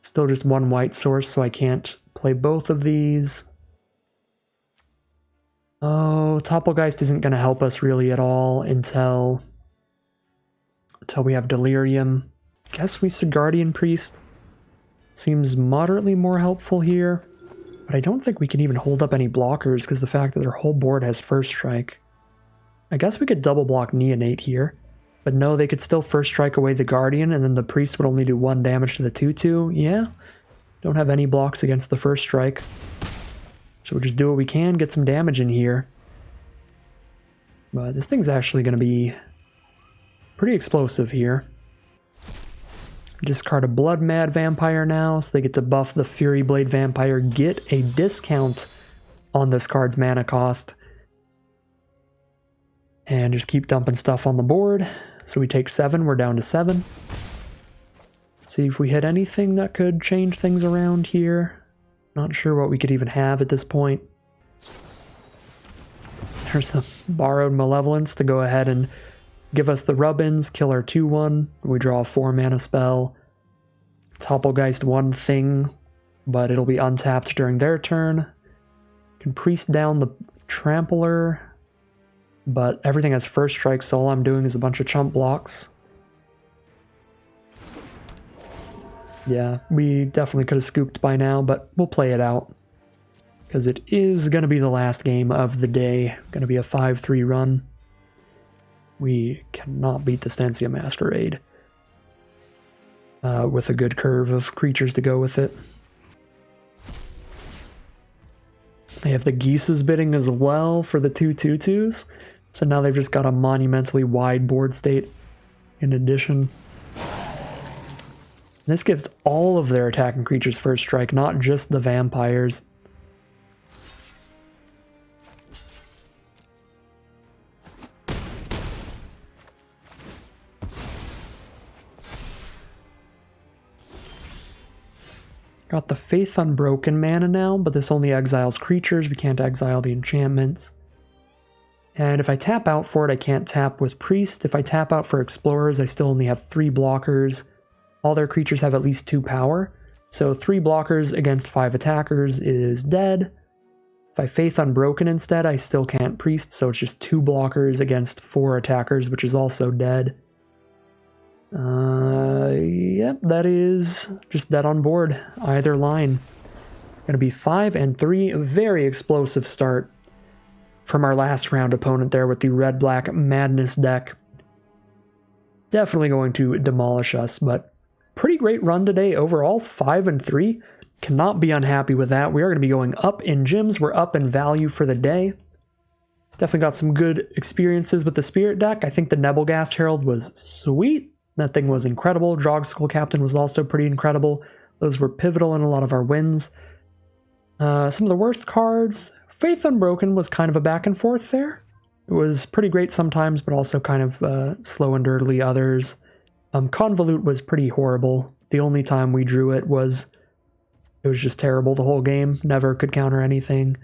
Still just 1 white source, so I can't play both of these. Oh, Topplegeist isn't going to help us really at all until we have Delirium. Guess we Guardian Priest. Seems moderately more helpful here, but I don't think we can even hold up any blockers because the fact that their whole board has first strike. I guess we could double block Neonate here, but no, they could still first strike away the Guardian and then the Priest would only do 1 damage to the 2/2. Yeah, don't have any blocks against the first strike. So we'll just do what we can, get some damage in here. But this thing's actually going to be pretty explosive here. Discard a Blood Mad Vampire now, so they get to buff the Fury Blade Vampire, get a discount on this card's mana cost. And just keep dumping stuff on the board. So we take 7, we're down to 7. See if we hit anything that could change things around here. Not sure what we could even have at this point. There's a Borrowed Malevolence to go ahead and give us the rub-ins, kill our 2/1. We draw a 4 mana spell. Topplegeist 1 thing, but it'll be untapped during their turn. Can Priest down the Trampler, but everything has first strike, so all I'm doing is a bunch of chump blocks. Yeah, we definitely could have scooped by now, but we'll play it out. Because it is going to be the last game of the day. Going to be a 5-3 run. We cannot beat the Stensia Masquerade. With a good curve of creatures to go with it. They have the Geese's bidding as well for the 2/2/2s. So now they've just got a monumentally wide board state in addition. This gives all of their attacking creatures first strike, not just the vampires. Got the Faith Unbroken mana now, but this only exiles creatures. We can't exile the enchantments. And if I tap out for it, I can't tap with Priest. If I tap out for Explorers, I still only have 3 blockers. All their creatures have at least 2 power. So 3 blockers against 5 attackers is dead. If I Faith Unbroken instead, I still can't Priest, so it's just 2 blockers against 4 attackers, which is also dead. Yep, that is just dead on board, either line. Gonna be 5-3, a very explosive start from our last round opponent there with the red-black Madness deck. Definitely going to demolish us, but pretty great run today overall, 5-3. Cannot be unhappy with that. We are going to be going up in gyms. We're up in value for the day. Definitely got some good experiences with the Spirit deck. I think the Nebelgast Herald was sweet. That thing was incredible. Drogskull Captain was also pretty incredible. Those were pivotal in a lot of our wins. Some of the worst cards. Faith Unbroken was kind of a back and forth there. It was pretty great sometimes, but also kind of slow and dirtily others. Convolute was pretty horrible. The only time we drew it was just terrible the whole game. Never could counter anything.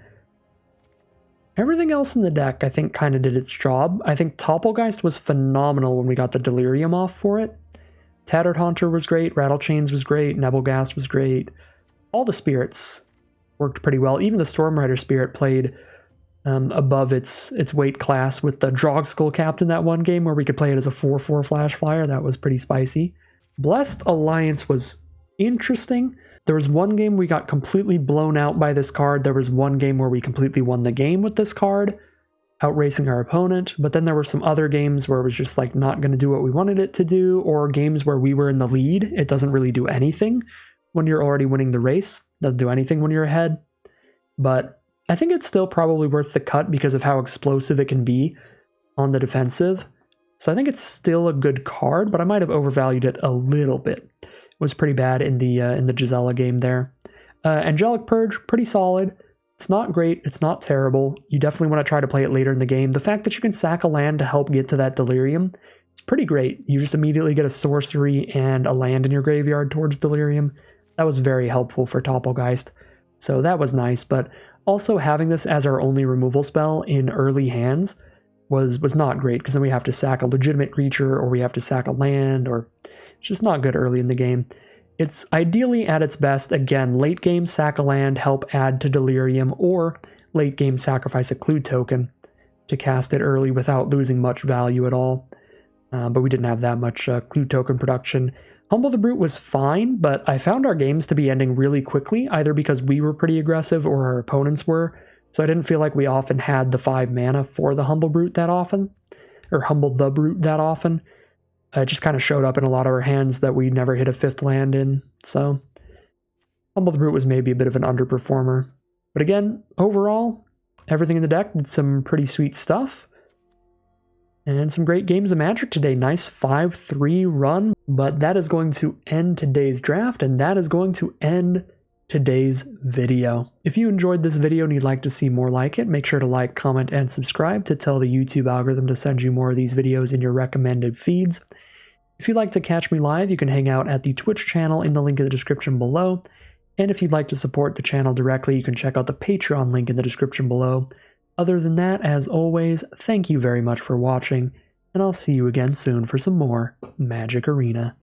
Everything else in the deck, I think, kind of did its job. I think Topplegeist was phenomenal when we got the Delirium off for it. Tattered Haunter was great. Rattlechains was great. Nebelgast was great. All the spirits worked pretty well. Even the Stormrider spirit played above its weight class with the Drogskull Captain that one game where we could play it as a 4/4 flash flyer. That was pretty spicy. Blessed Alliance was interesting. There was one game we got completely blown out by this card. There was one game where we completely won the game with this card, outracing our opponent. But then there were some other games where it was just like not going to do what we wanted it to do, or games where we were in the lead. It doesn't really do anything when you're already winning the race. It doesn't do anything when you're ahead. But I think it's still probably worth the cut because of how explosive it can be on the defensive. So I think it's still a good card, but I might have overvalued it a little bit. It was pretty bad in the Gisela game there. Angelic Purge, pretty solid. It's not great, it's not terrible. You definitely want to try to play it later in the game. The fact that you can sack a land to help get to that Delirium is pretty great. You just immediately get a sorcery and a land in your graveyard towards Delirium. That was very helpful for Toppelgeist. So that was nice, but also having this as our only removal spell in early hands was not great, because then we have to sack a legitimate creature, or we have to sack a land, or it's just not good early in the game. It's ideally at its best, again, late game sack a land, help add to Delirium, or late game sacrifice a clue token to cast it early without losing much value at all. But we didn't have that much clue token production. Humble the Brute was fine, but I found our games to be ending really quickly, either because we were pretty aggressive or our opponents were. So I didn't feel like we often had the 5 mana for the Humble Brute that often, or Humble the Brute that often. It just kind of showed up in a lot of our hands that we never hit a 5th land in, so Humble the Brute was maybe a bit of an underperformer. But again, overall, everything in the deck did some pretty sweet stuff. And some great games of Magic today. Nice 5-3 run, but that is going to end today's draft, and that is going to end today's video. If you enjoyed this video and you'd like to see more like it, make sure to like, comment, and subscribe to tell the YouTube algorithm to send you more of these videos in your recommended feeds. If you'd like to catch me live, you can hang out at the Twitch channel in the link in the description below. And if you'd like to support the channel directly, you can check out the Patreon link in the description below. Other than that, as always, thank you very much for watching, and I'll see you again soon for some more Magic Arena.